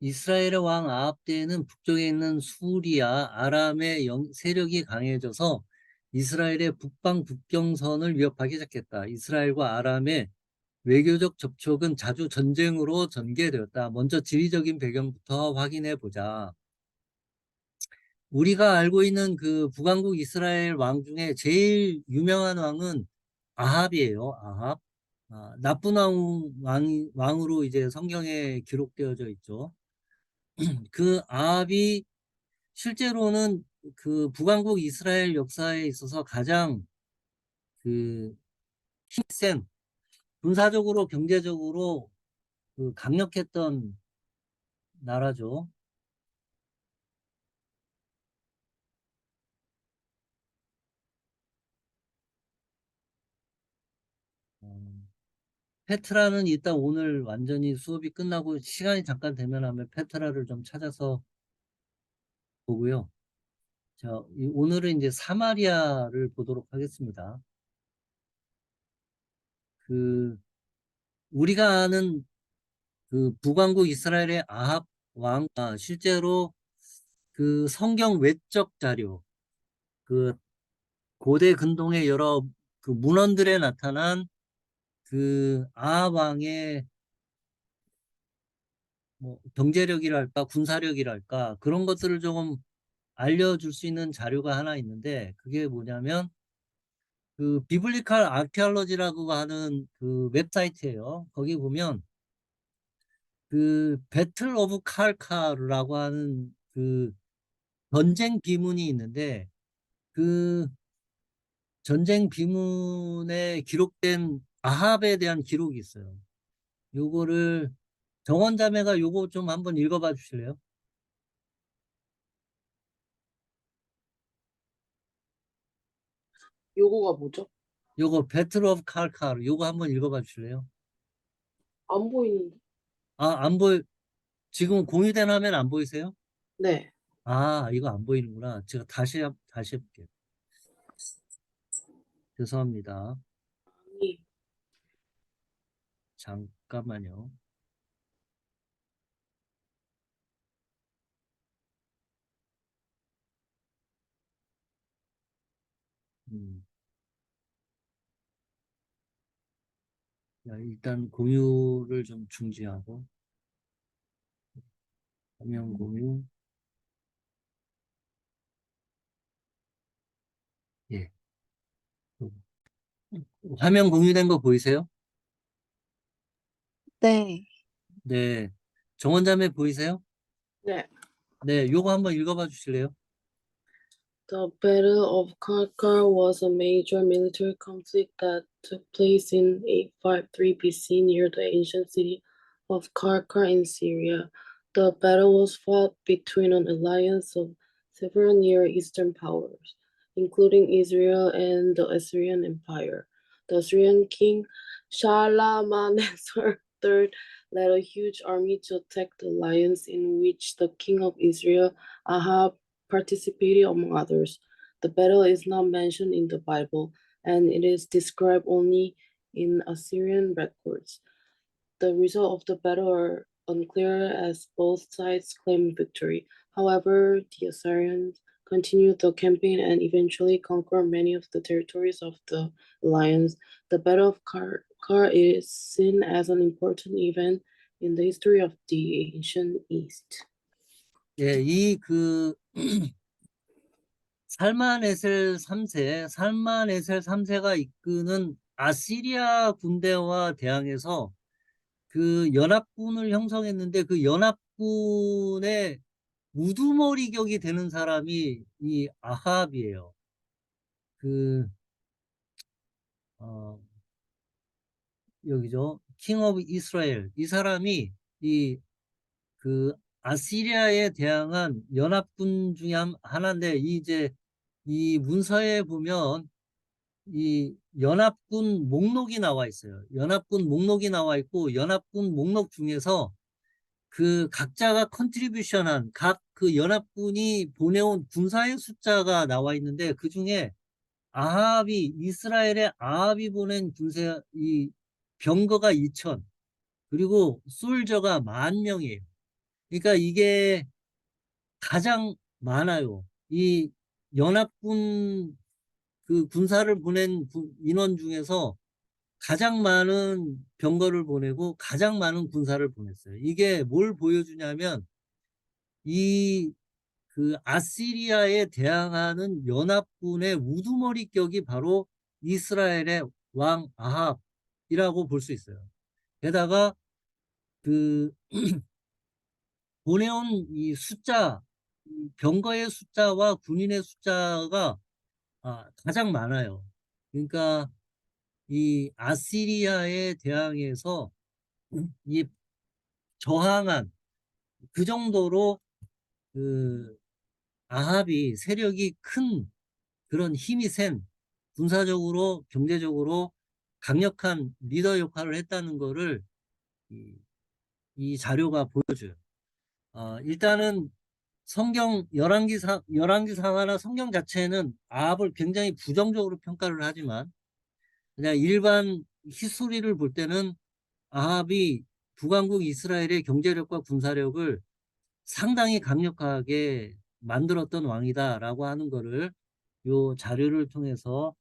이스라엘의 왕 아합 때에는 북쪽에 있는 수리아, 아람의 세력이 강해져서 이스라엘의 북방 국경선을 위협하기 시작했다. 이스라엘과 아람의 외교적 접촉은 자주 전쟁으로 전개되었다. 먼저 지리적인 배경부터 확인해 보자. 우리가 알고 있는 그 북왕국 이스라엘 왕 중에 제일 유명한 왕은 아합이에요. 아합. 나쁜 왕으로 이제 성경에 기록되어져 있죠. 그 아합이 실제로는 그 북왕국 이스라엘 역사에 있어서 가장 그 힘센 군사적으로 경제적으로 그 강력했던 나라죠. 어, 페트라는 일단 오늘 완전히 수업이 끝나고 시간이 잠깐 되면 하면 페트라를 좀 찾아서 보고요. 자, 오늘은 이제 사마리아를 보도록 하겠습니다. 그 우리가 아는 그 북왕국 이스라엘의 아합 왕, 실제로 그 성경 외적 자료, 그 고대 근동의 여러 그 문헌들에 나타난 그 아합 왕의 뭐 경제력이랄까 군사력이랄까 그런 것들을 조금 알려줄 수 있는 자료가 하나 있는데 그게 뭐냐면 그 비블리칼 아키올로지라고 하는 그 웹사이트예요. 거기 보면 그 배틀 오브 칼카르라고 하는 그 전쟁 비문이 있는데 그 전쟁 비문에 기록된 아합에 대한 기록이 있어요. 요거를 정원자매가 요거 좀 한번 읽어봐 주실래요? 요거가 뭐죠? 요거 배틀 오브 칼카르 요거 한번 읽어봐 주실래요? 안 보이는데. 안 보이 지금 공유된 화면 안 보이세요? 네. 이거 안 보이는구나. 제가 다시 해볼게요. 죄송합니다. 아니, 잠깐만요. 음. 자, 일단 공유를 좀 중지하고 화면 공유. 예. 화면 공유된 거 보이세요? 네. 네. 정원자매 보이세요? 네. 네, 요거 한번 읽어봐 주실래요? The Battle of Karkar was a major military conflict that took place in 853 BC near the ancient city of Karkar in Syria. The battle was fought between an alliance of several Near Eastern powers, including Israel and the Assyrian Empire. The Assyrian king Shalmaneser III led a huge army to attack the alliance, in which the king of Israel, Ahab, participated among others. The battle is not mentioned in the Bible, and it is described only in Assyrian records. The result of the battle are unclear as both sides claimed victory. However, the Assyrians continued the campaign and eventually conquered many of the territories of the alliance. The Battle of Kar is seen as an important event in the history of the ancient East. 예, 이 그 살만에셀 3세가 이끄는 아시리아 군대와 대항해서 그 연합군을 형성했는데 그 연합군의 우두머리 격이 되는 사람이 이 아합이에요. 그 여기죠. 킹 오브 이스라엘. 이 사람이 이 그 아시리아에 대항한 연합군 중에 하나인데 이제 이 문서에 보면 이 연합군 목록이 나와 있어요. 연합군 목록이 나와 있고 연합군 목록 중에서 그 각자가 컨트리뷰션한 각 그 연합군이 보내온 군사의 숫자가 나와 있는데 그 중에 이스라엘의 아합이 보낸 군사 이 병거가 2,000 그리고 솔저가 10,000명이에요. 그러니까 이게 가장 많아요. 이 연합군 그 군사를 보낸 인원 중에서 가장 많은 병거를 보내고 가장 많은 군사를 보냈어요. 이게 뭘 보여주냐면 이 그 아시리아에 대항하는 연합군의 우두머리격이 바로 이스라엘의 왕 아합이라고 볼 수 있어요. 게다가 그 보내온 이 숫자, 이 병거의 숫자와 군인의 숫자가 가장 많아요. 그러니까 이 아시리아에 대항해서 이 저항한 그 정도로 그 아합이 세력이 큰 그런 힘이 센 군사적으로 경제적으로 강력한 리더 역할을 했다는 거를 이, 이 자료가 보여줘요. 일단은 성경 열왕기 상하나 성경 자체는 아합을 굉장히 부정적으로 평가를 하지만 그냥 일반 히스토리를 볼 때는 아합이 북왕국 이스라엘의 경제력과 군사력을 상당히 강력하게 만들었던 왕이다라고 하는 거를 요 자료를 통해서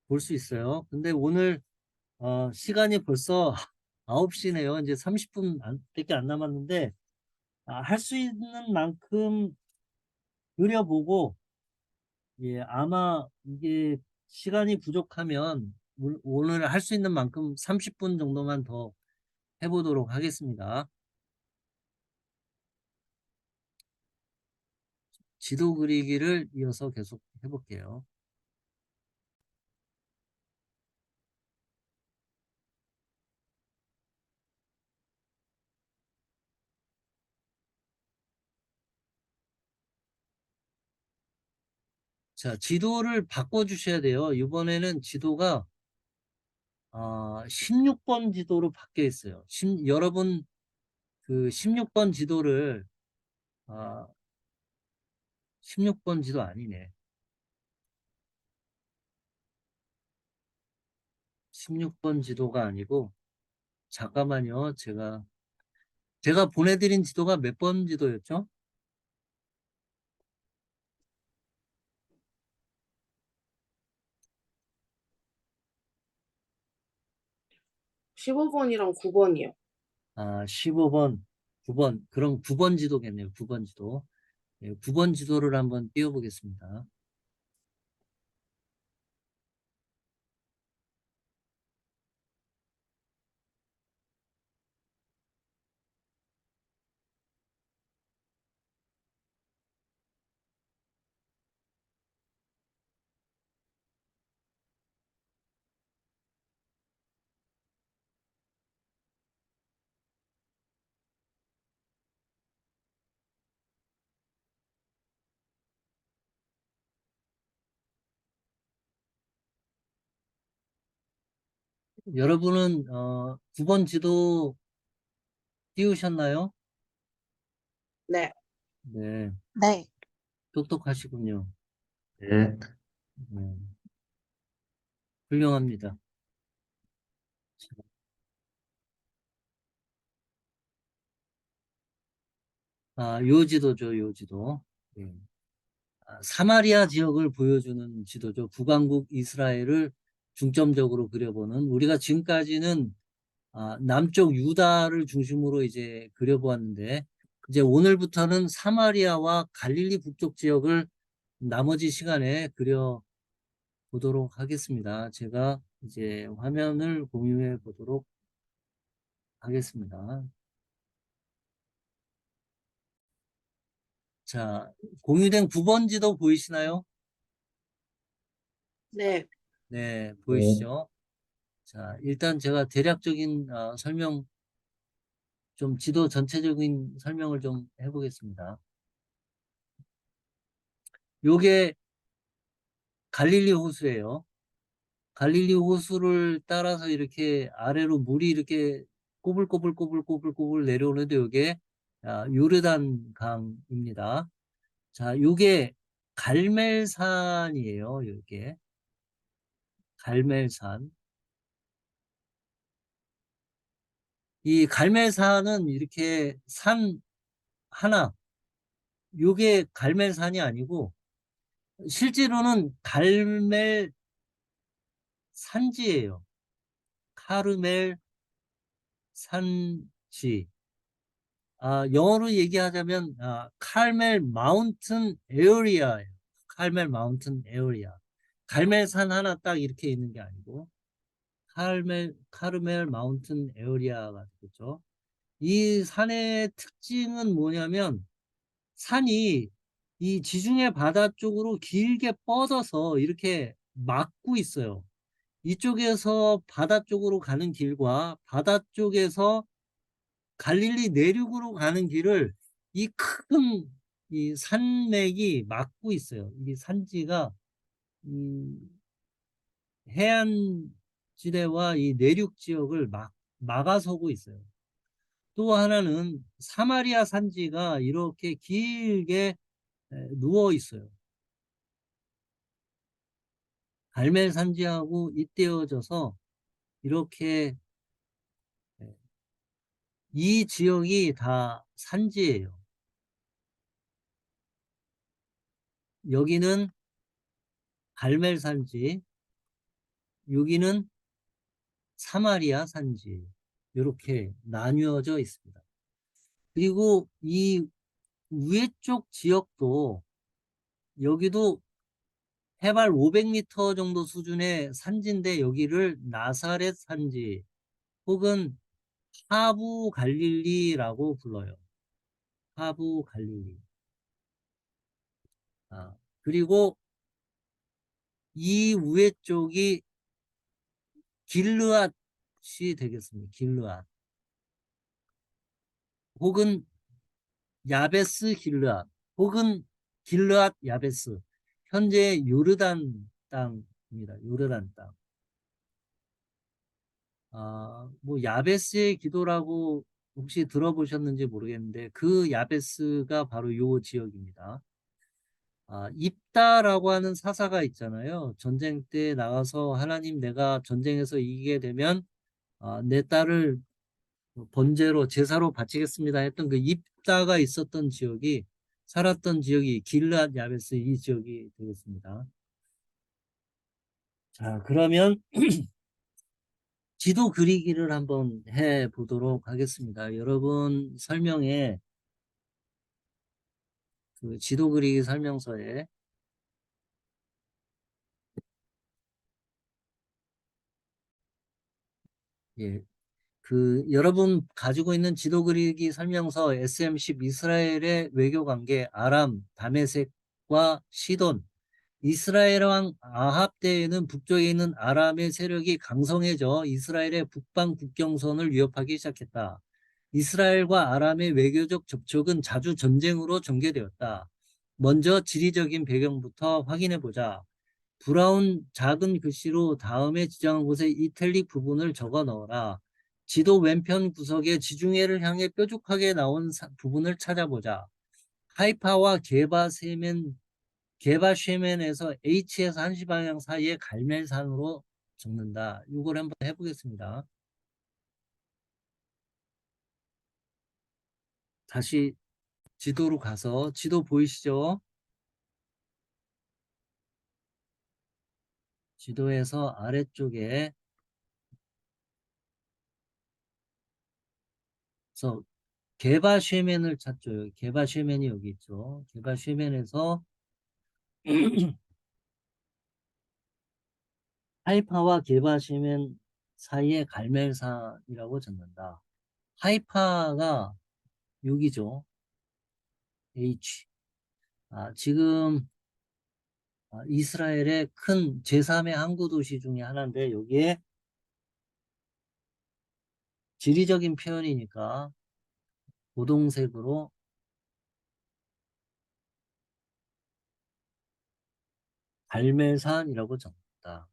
볼 수 있어요. 근데 오늘 시간이 벌써 9시네요. 이제 30분 밖에 안 남았는데 할 수 있는 만큼 그려보고 예, 아마 이게 시간이 부족하면 오늘 할 수 있는 만큼 30분 정도만 더 해보도록 하겠습니다. 지도 그리기를 이어서 계속 해볼게요. 자, 지도를 바꿔주셔야 돼요. 이번에는 지도가 16번 지도로 바뀌어 있어요. 여러분 그 16번 지도를 16번 지도 아니네. 16번 지도가 아니고 잠깐만요. 제가 보내드린 지도가 몇 번 지도였죠? 15번이랑 9번이요. 15번, 9번. 그럼 9번 지도겠네요. 9번 지도. 네, 9번 지도를 한번 띄워보겠습니다. 여러분은 9번 지도 띄우셨나요? 네. 네, 네. 똑똑하시군요. 네. 네, 훌륭합니다. 요 지도죠, 요 지도. 네. 사마리아 지역을 보여주는 지도죠. 북왕국 이스라엘을 중점적으로 그려보는 우리가 지금까지는 남쪽 유다를 중심으로 이제 그려보았는데 이제 오늘부터는 사마리아와 갈릴리 북쪽 지역을 나머지 시간에 그려보도록 하겠습니다. 제가 이제 화면을 공유해 보도록 하겠습니다. 자, 공유된 9번 지도 보이시나요? 네. 네, 보이시죠? 자, 일단 제가 대략적인 설명, 좀 지도 전체적인 설명을 좀 해보겠습니다. 요게 갈릴리 호수예요. 갈릴리 호수를 따라서 이렇게 아래로 물이 이렇게 꼬불꼬불꼬불꼬불꼬불 내려오는데 요게 요르단 강입니다. 자, 요게 갈멜산이에요. 요게 갈멜산. 이 갈멜산은 이렇게 산 하나, 요게 갈멜산이 아니고 실제로는 갈멜 산지예요. 카르멜 산지. 영어로 얘기하자면 칼멜 마운튼 에어리아예요. 칼멜 마운튼 에어리아. 갈멜산 하나 딱 이렇게 있는 게 아니고 카르멜 마운튼 에어리아가 되겠죠. 이 산의 특징은 뭐냐면 산이 이 지중해 바다 쪽으로 길게 뻗어서 이렇게 막고 있어요. 이쪽에서 바다 쪽으로 가는 길과 바다 쪽에서 갈릴리 내륙으로 가는 길을 이 큰 이 산맥이 막고 있어요. 이 산지가 해안지대와 이 내륙 지역을 막아서고 있어요. 또 하나는 사마리아 산지가 이렇게 길게 누워 있어요. 갈멜 산지하고 잇대어져서 이렇게 이 지역이 다 산지예요. 여기는 갈멜 산지, 여기는 사마리아 산지 이렇게 나뉘어져 있습니다. 그리고 이 위에 쪽 지역도 여기도 해발 500m 정도 수준의 산지인데 여기를 나사렛 산지 혹은 하부 갈릴리라고 불러요. 하부 갈릴리. 그리고 이 위에 쪽이 길르앗이 되겠습니다. 길르앗. 혹은 야베스 길르앗. 혹은 길르앗 야베스. 현재 요르단 땅입니다. 요르단 땅. 뭐 야베스의 기도라고 혹시 들어보셨는지 모르겠는데 그 야베스가 바로 요 지역입니다. 입다라고 하는 사사가 있잖아요. 전쟁 때 나가서 하나님 내가 전쟁에서 이기게 되면 내 딸을 번제로 제사로 바치겠습니다 했던 그 입다가 있었던 지역이 살았던 지역이 길르앗 야베스 이 지역이 되겠습니다. 자, 그러면 지도 그리기를 한번 해 보도록 하겠습니다. 여러분 설명에 그 지도 그리기 설명서에 예, 그 여러분 가지고 있는 지도 그리기 설명서 SM10 이스라엘의 외교 관계 아람, 다메섹과 시돈 이스라엘 왕 아합 때에는 북쪽에 있는 아람의 세력이 강성해져 이스라엘의 북방 국경선을 위협하기 시작했다. 이스라엘과 아람의 외교적 접촉은 자주 전쟁으로 전개되었다. 먼저 지리적인 배경부터 확인해 보자. 브라운 작은 글씨로 다음에 지정한 곳에 이탈릭 부분을 적어 넣어라. 지도 왼편 구석에 지중해를 향해 뾰족하게 나온 부분을 찾아보자. 하이파와 게바 쉐멘에서 H에서 한시 방향 사이에 갈멜산으로 적는다. 이걸 한번 해보겠습니다. 다시 지도로 가서 지도 보이시죠? 지도에서 아래쪽에 게바 쉐멘을 찾죠. 게바 쉐멘이 여기 있죠. 게바 쉐멘에서 하이파와 게바 쉐멘 사이에 갈멜산이라고 적는다. 하이파가 여기죠. H. 지금 이스라엘의 큰 제3의 항구 도시 중에 하나인데 여기에 지리적인 표현이니까 고동색으로 갈멜산이라고 적는다.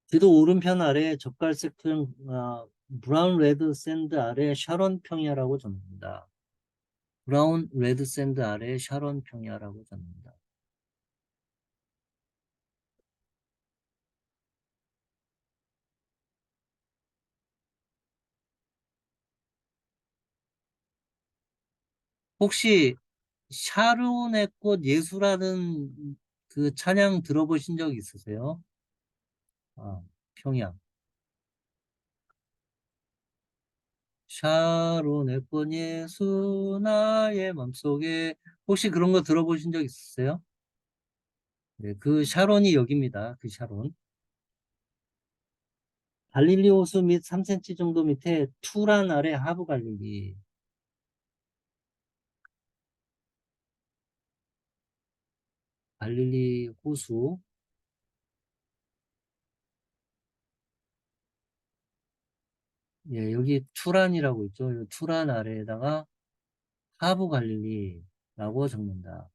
지도 오른편 아래 젓갈색 표현 브라운 레드 샌드 아래 샤론 평야라고 적는다. 브라운 레드 샌드 아래 샤론 평야라고 적는다. 혹시 샤론의 꽃 예수라는 그 찬양 들어보신 적 있으세요? 평양. 샤론의 꽃 예수 나의 맘속에 혹시 그런 거 들어보신 적 있으세요? 네, 그 샤론이 여기입니다. 그 샤론. 갈릴리 호수 및 3cm 정도 밑에 투란 아래 하부 갈릴리. 갈릴리 호수. 예, 여기 투란이라고 있죠. 이 투란 아래에다가 하부 갈릴리라고 적는다.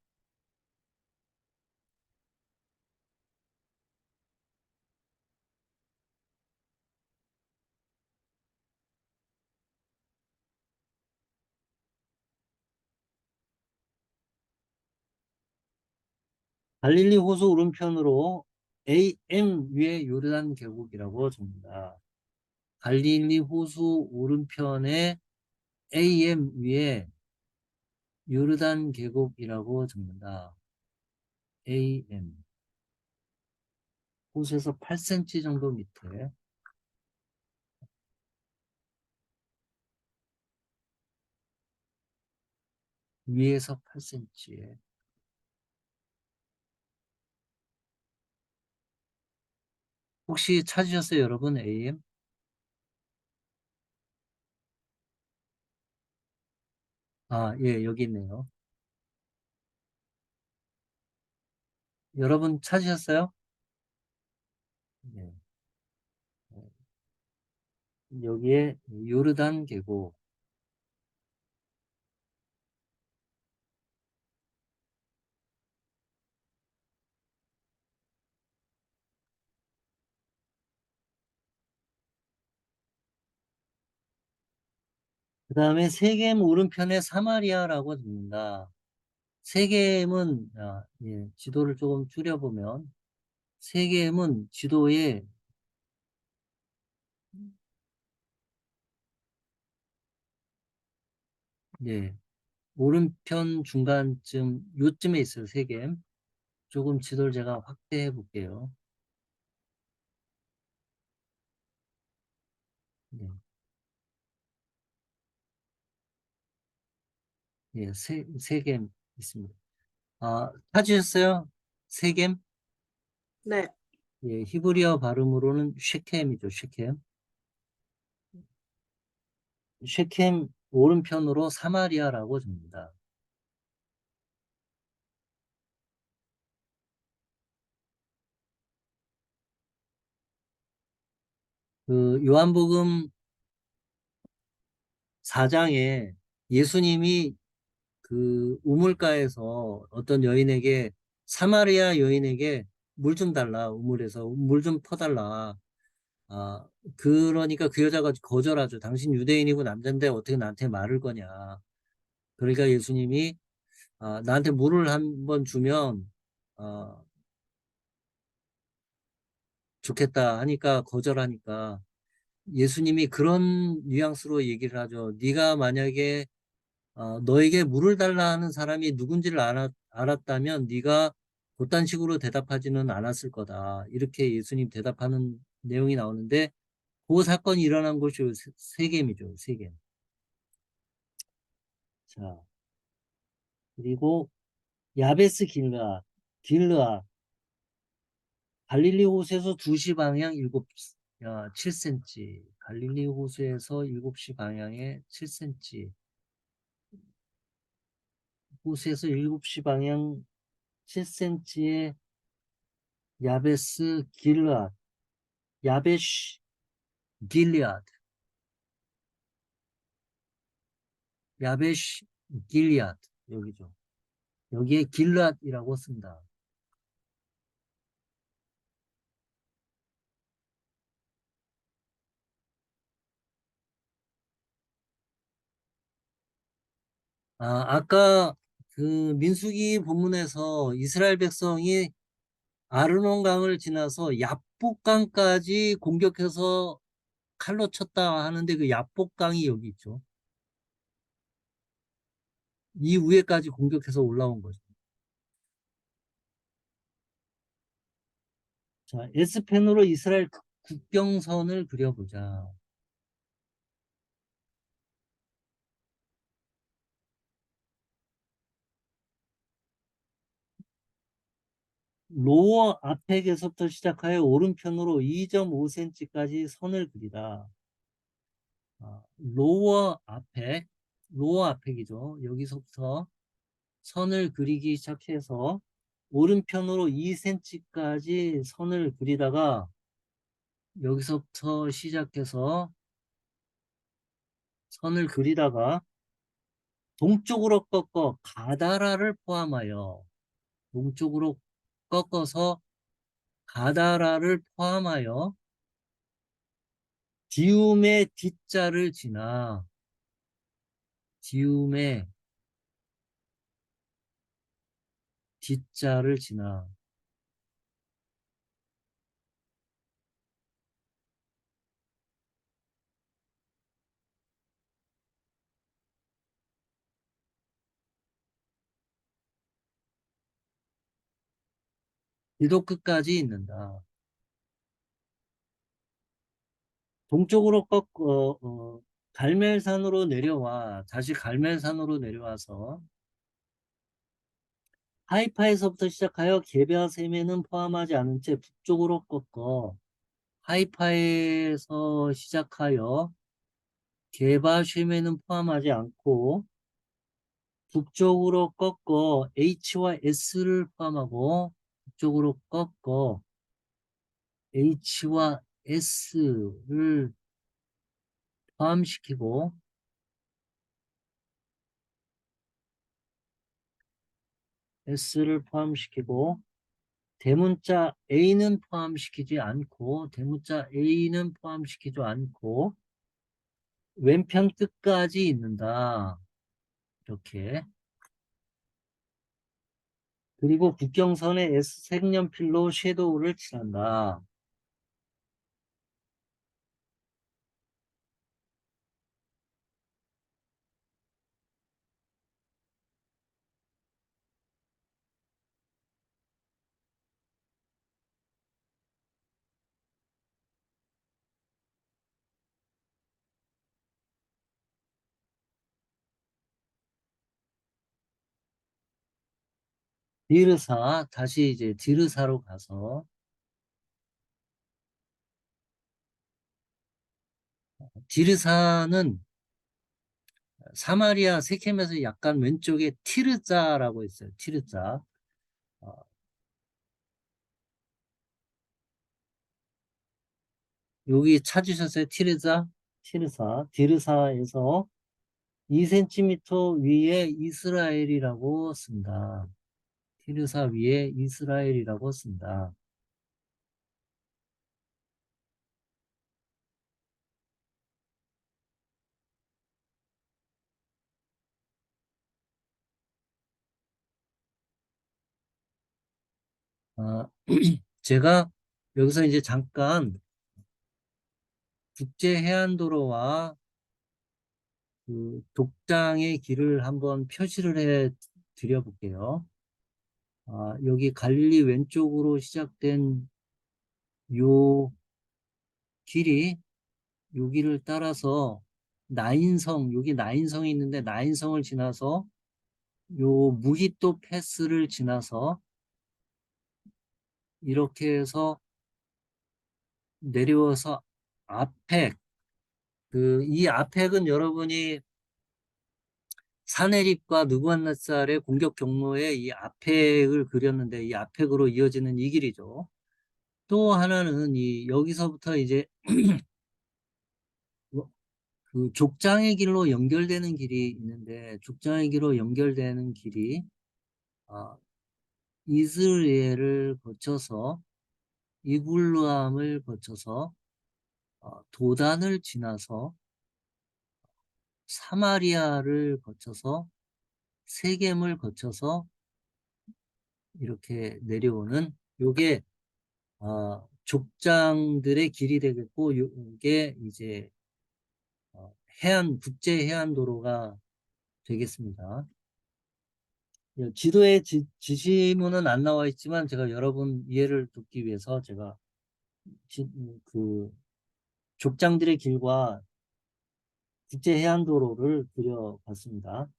갈릴리 호수 오른편으로 AM 위에 요르단 계곡이라고 적는다. 갈릴리 호수 오른편에 AM 위에 요르단 계곡이라고 적는다. AM. 호수에서 8cm 정도 밑에. 위에서 8cm에. 혹시 찾으셨어요, 여러분? AM? 예, 여기 있네요. 여러분 찾으셨어요? 네. 여기에 요르단 계곡. 그 다음에 세겜 오른편에 사마리아라고 적는다. 세겜은, 예, 지도를 조금 줄여보면, 세겜은 지도에, 예, 오른편 중간쯤, 요쯤에 있어요, 세겜. 조금 지도를 제가 확대해 볼게요. 예, 예, 세겜 있습니다. 찾으셨어요? 세겜? 네. 예, 히브리어 발음으로는 쉐켐이죠, 쉐켐. 쉐켐 오른편으로 사마리아라고 적습니다. 그 요한복음 4장에 예수님이 그 우물가에서 어떤 여인에게 사마리아 여인에게 물 좀 달라 우물에서 물 좀 퍼달라. 그러니까 그 여자가 거절하죠. 당신 유대인이고 남자인데 어떻게 나한테 말을 거냐. 그러니까 예수님이 나한테 물을 한번 주면 아, 좋겠다 하니까 거절하니까 예수님이 그런 뉘앙스로 얘기를 하죠. 네가 만약에 너에게 물을 달라 하는 사람이 누군지를 알았다면 네가 그딴 식으로 대답하지는 않았을 거다. 이렇게 예수님 대답하는 내용이 나오는데 그 사건이 일어난 곳이 세겜이죠. 세겜. 자, 그리고 야베스 길르아 갈릴리 호수에서 2시 방향 7cm. 갈릴리 호수에서 7시 방향에 7cm. 호수에서 7시 방향 7cm의 야베스 길르앗, 야베시 길리앗, 야베시 길리앗 여기죠. 여기에 길르앗이라고 씁니다. 아까 그 민수기 본문에서 이스라엘 백성이 아르논강을 지나서 야복강까지 공격해서 칼로 쳤다 하는데 그 야복강이 여기 있죠. 이 위에까지 공격해서 올라온 거죠. 자, S펜으로 이스라엘 국경선을 그려보자. 로어 아펙에서부터 시작하여 오른편으로 2.5cm까지 선을 그리라. 로어 아펙이죠. 여기서부터 선을 그리기 시작해서 오른편으로 2cm까지 선을 그리다가 여기서부터 시작해서 선을 그리다가 동쪽으로 꺾어 가다라를 포함하여 동쪽으로 꺾어서 가다라를 포함하여 디움의 D자를 지나 디움의 D자를 지나 디도 끝까지 있는다. 동쪽으로 꺾어 갈멜산으로 내려와 다시 갈멜산으로 내려와서 하이파에서부터 시작하여 게베아 세메는 포함하지 않은 채 북쪽으로 꺾어 하이파에서 시작하여 게바 쉐메는 포함하지 않고 북쪽으로 꺾어 H와 S를 포함하고 북쪽으로 꺾어 H와 S를 포함시키고 S를 포함시키고 대문자 A는 포함시키지 않고 대문자 A는 포함시키지 않고 왼편 끝까지 있는다. 이렇게. 그리고 국경선에 S 색연필로 섀도우를 칠한다. 디르사, 다시 이제 디르사로 가서 디르사는 사마리아 세켐에서 약간 왼쪽에 티르자라고 있어요. 티르자. 어, 여기 찾으셨어요? 티르자? 티르사. 디르사에서 2cm 위에 이스라엘이라고 쓴다. 티르사 위에 이스라엘이라고 쓴다. 아, 제가 여기서 이제 잠깐 국제해안도로와 그 독장의 길을 한번 표시를 해 드려볼게요. 여기 갈릴리 왼쪽으로 시작된 요 길이 요 길을 따라서 나인성, 여기 나인성이 있는데 나인성을 지나서 요 무히또 패스를 지나서 이렇게 해서 내려와서 아펙, 이 아펙은 여러분이 사네립과 느부갓네살의 공격 경로에 이 아펙을 그렸는데 이 아펙으로 이어지는 이 길이죠. 또 하나는 이 여기서부터 이제 그 족장의 길로 연결되는 길이 있는데 족장의 길로 연결되는 길이 아, 이스라엘을 거쳐서 이굴루암을 거쳐서 도단을 지나서 사마리아를 거쳐서 세겜을 거쳐서 이렇게 내려오는 요게 족장들의 길이 되겠고 요게 이제 국제 해안도로가 되겠습니다. 지도에 지시문은 안 나와 있지만 제가 여러분 이해를 돕기 위해서 제가 그 족장들의 길과 국제해안도로를 그려봤습니다.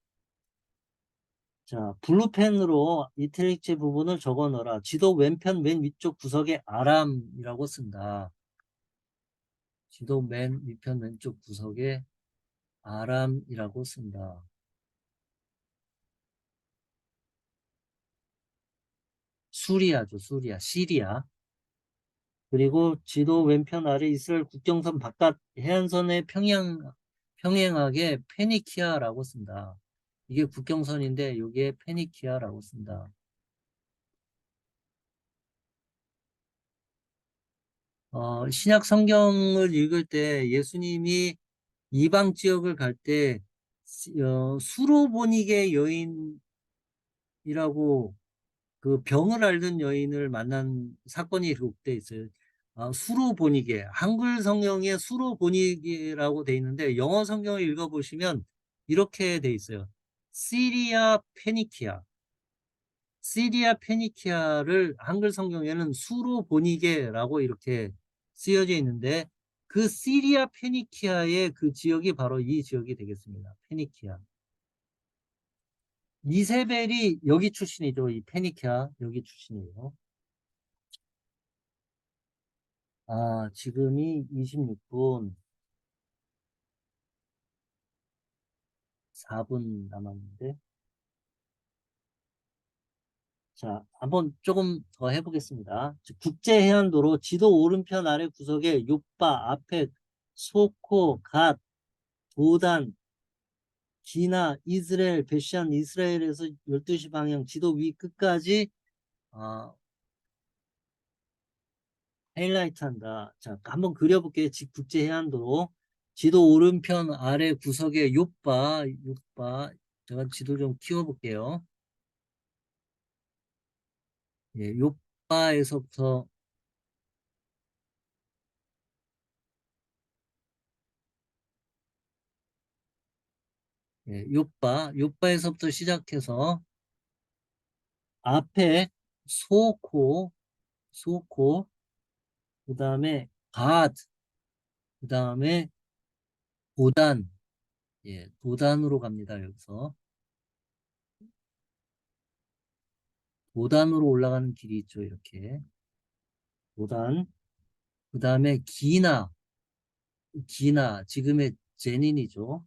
자, 블루펜으로 이태리체 부분을 적어 넣어라. 지도 왼편 맨 위쪽 구석에 아람이라고 쓴다. 지도 맨 위편 왼쪽 구석에 아람이라고 쓴다. 수리아죠, 수리아, 시리아. 그리고 지도 왼편 아래 이스라엘 국경선 바깥 해안선의 평행하게 페니키아라고 쓴다. 이게 국경선인데 여기에 페니키아라고 쓴다. 신약 성경을 읽을 때 예수님이 이방 지역을 갈 때 수로보니게 여인이라고 그 병을 앓는 여인을 만난 사건이 기록돼 있어요. 수로보니게 한글 성경에 수로보니게라고 돼 있는데 영어 성경을 읽어보시면 이렇게 돼 있어요. 시리아 페니키아. 시리아 페니키아를 한글 성경에는 수로보니게라고 이렇게 쓰여져 있는데 그 시리아 페니키아의 그 지역이 바로 이 지역이 되겠습니다. 페니키아. 이세벨이 여기 출신이죠. 이 페니키아 여기 출신이에요. 지금이 26분 4분 남았는데 자, 한번 조금 더 해보겠습니다. 국제해안도로 지도 오른편 아래 구석에 요빠, 아펙, 소코, 갓, 도단, 기나, 이스라엘, 베시안, 이스라엘에서 12시 방향 지도 위 끝까지 하이라이트 한다. 자, 한번 그려볼게요. 국제해안도로 지도 오른편 아래 구석에 요빠, 제가 지도 좀 키워볼게요. 예, 요빠에서부터 예, 요빠에서부터 시작해서 앞에 소코, 그 다음에 갓, 그 다음에 도단, 예, 도단으로 갑니다. 여기서 도단으로 올라가는 길이 있죠. 이렇게 도단, 그 다음에 기나 지금의 제닌이죠.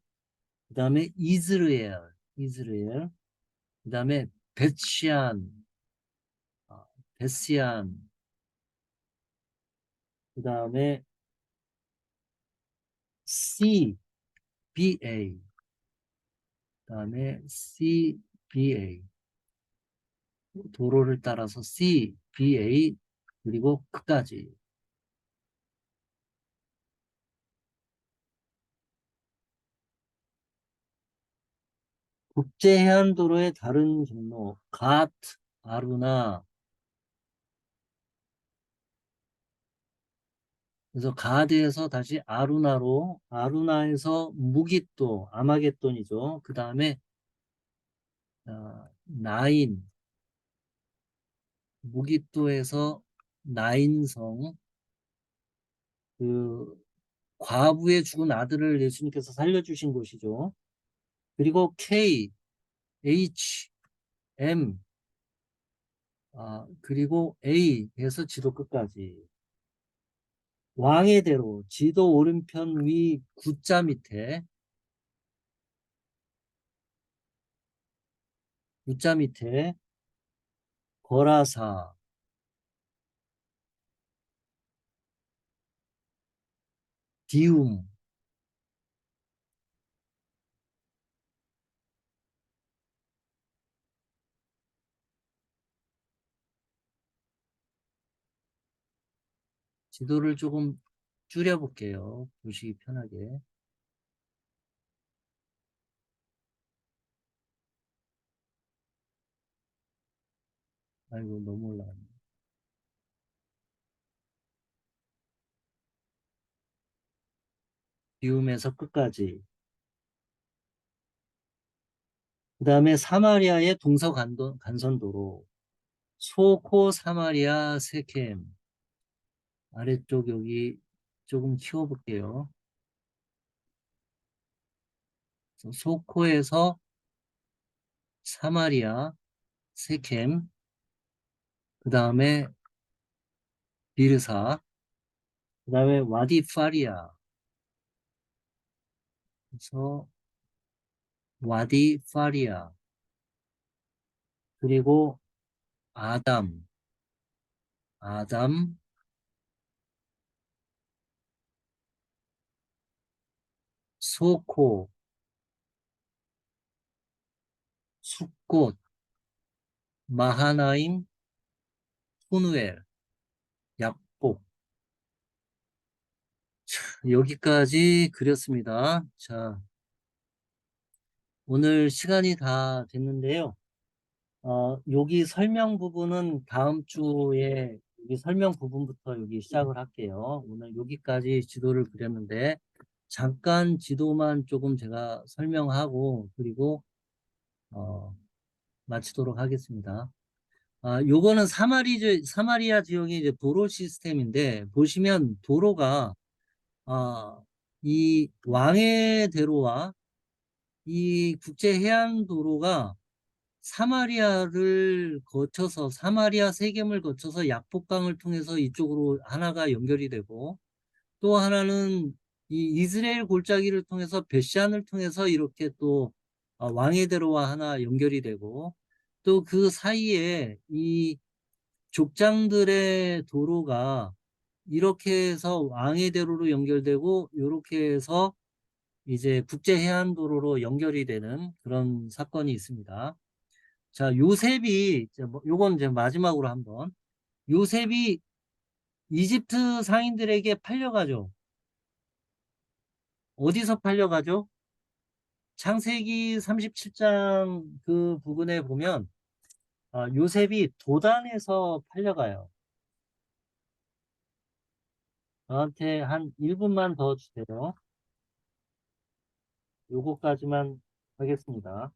그 다음에 이즈르엘, 그 다음에 베시안, 아, 베시안, 그 다음에 CBA, 그 다음에 CBA, 도로를 따라서 CBA, 그리고 끝까지. 국제해안도로의 다른 경로, 아루나, 그래서 가드에서 다시 아루나에서 무깃도, 아마겟돈이죠. 그 다음에 나인, 무깃도에서 나인성, 그 과부의 죽은 아들을 예수님께서 살려주신 곳이죠. 그리고 K, H, M, 그리고 A에서 지도 끝까지. 왕의 대로, 지도 오른편 위 U자 밑에 거라사, 디움, 지도를 조금 줄여볼게요. 보시기 편하게. 아이고, 너무 올라갔네. 디움에서 끝까지. 그 다음에 사마리아의 간선도로, 소코 사마리아 세켐. 아래쪽 여기 조금 키워볼게요. 소코에서 사마리아 세켐, 그 다음에 비르사, 그 다음에 와디 파리아, 그래서 와디 파리아, 그리고 아담, 아담, 소코, 숫꽃, 마하나임, 후누엘, 약복. 여기까지 그렸습니다. 자, 오늘 시간이 다 됐는데요. 여기 설명 부분은 다음 주에 여기 설명 부분부터 여기 시작을 할게요. 오늘 여기까지 지도를 그렸는데 잠깐 지도만 조금 제가 설명하고 그리고 마치도록 하겠습니다. 요거는 사마리아 지역의 이제 도로 시스템인데 보시면 도로가 이 왕의 대로와 이 국제 해안 도로가 사마리아를 거쳐서 사마리아 세겜을 거쳐서 약복강을 통해서 이쪽으로 하나가 연결이 되고 또 하나는 이 이스라엘 골짜기를 통해서 벳시안을 통해서 이렇게 또 왕의 대로와 하나 연결이 되고 또 그 사이에 이 족장들의 도로가 이렇게 해서 왕의 대로로 연결되고 이렇게 해서 이제 국제 해안도로로 연결이 되는 그런 사건이 있습니다. 자, 요셉이, 요건 이제 마지막으로 한번. 요셉이 이집트 상인들에게 팔려가죠. 어디서 팔려가죠? 창세기 37장 그 부분에 보면, 요셉이 도단에서 팔려가요. 저한테 한 1분만 더 주세요. 요거까지만 하겠습니다.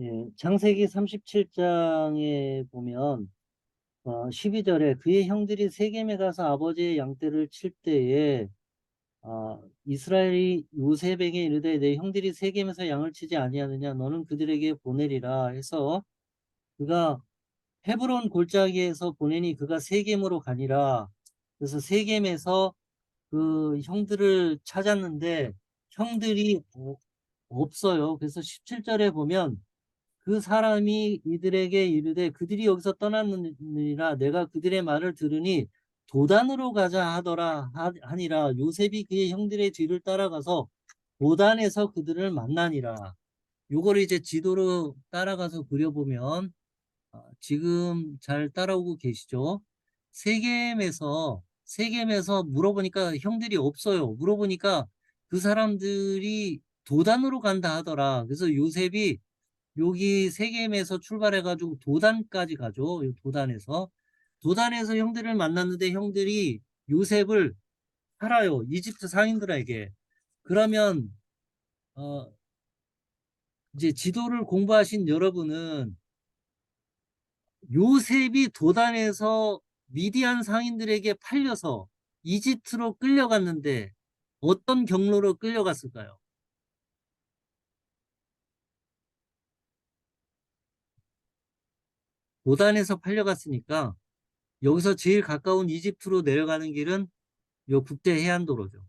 예, 창세기 37장에 보면 12절에 그의 형들이 세겜에 가서 아버지의 양떼를 칠 때에 이스라엘이 요셉에게 이르되 내 형들이 세겜에서 양을 치지 아니하느냐 너는 그들에게 보내리라 해서 그가 헤브론 골짜기에서 보내니 그가 세겜으로 가니라. 그래서 세겜에서 그 형들을 찾았는데 형들이 없어요. 그래서 17절에 보면 그 사람이 이들에게 이르되 그들이 여기서 떠났느니라 내가 그들의 말을 들으니 도단으로 가자 하니라. 요셉이 그의 형들의 뒤를 따라가서 도단에서 그들을 만나니라. 요걸 이제 지도로 따라가서 그려보면 지금 잘 따라오고 계시죠? 세겜에서 물어보니까 형들이 없어요. 물어보니까 그 사람들이 도단으로 간다 하더라. 그래서 요셉이 여기 세겜에서 출발해가지고 도단까지 가죠. 도단에서 형들을 만났는데 형들이 요셉을 팔아요. 이집트 상인들에게. 그러면 어, 이제 지도를 공부하신 여러분은 요셉이 도단에서 미디안 상인들에게 팔려서 이집트로 끌려갔는데 어떤 경로로 끌려갔을까요? 도단에서 팔려갔으니까 여기서 제일 가까운 이집트로 내려가는 길은 요 국제해안도로죠.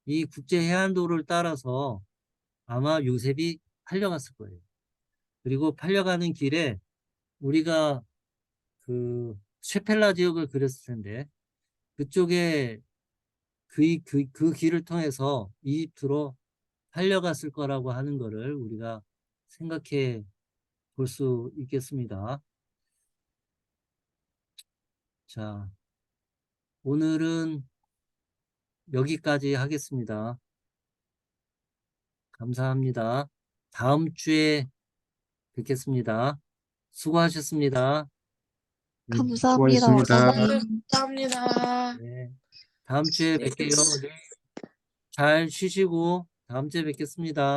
이 국제해안도로를 따라서 아마 요셉이 팔려갔을 거예요. 그리고 팔려가는 길에 우리가 그 쉐펠라 지역을 그렸을 텐데 그쪽에 그 길을 통해서 이집트로 살려갔을 거라고 하는 거를 우리가 생각해 볼 수 있겠습니다. 자, 오늘은 여기까지 하겠습니다. 감사합니다. 다음 주에 뵙겠습니다. 수고하셨습니다. 네, 감사합니다. 수고하셨습니다. 감사합니다. 네. 다음 주에 뵐게요. 네. 잘 쉬시고 다음 주에 뵙겠습니다.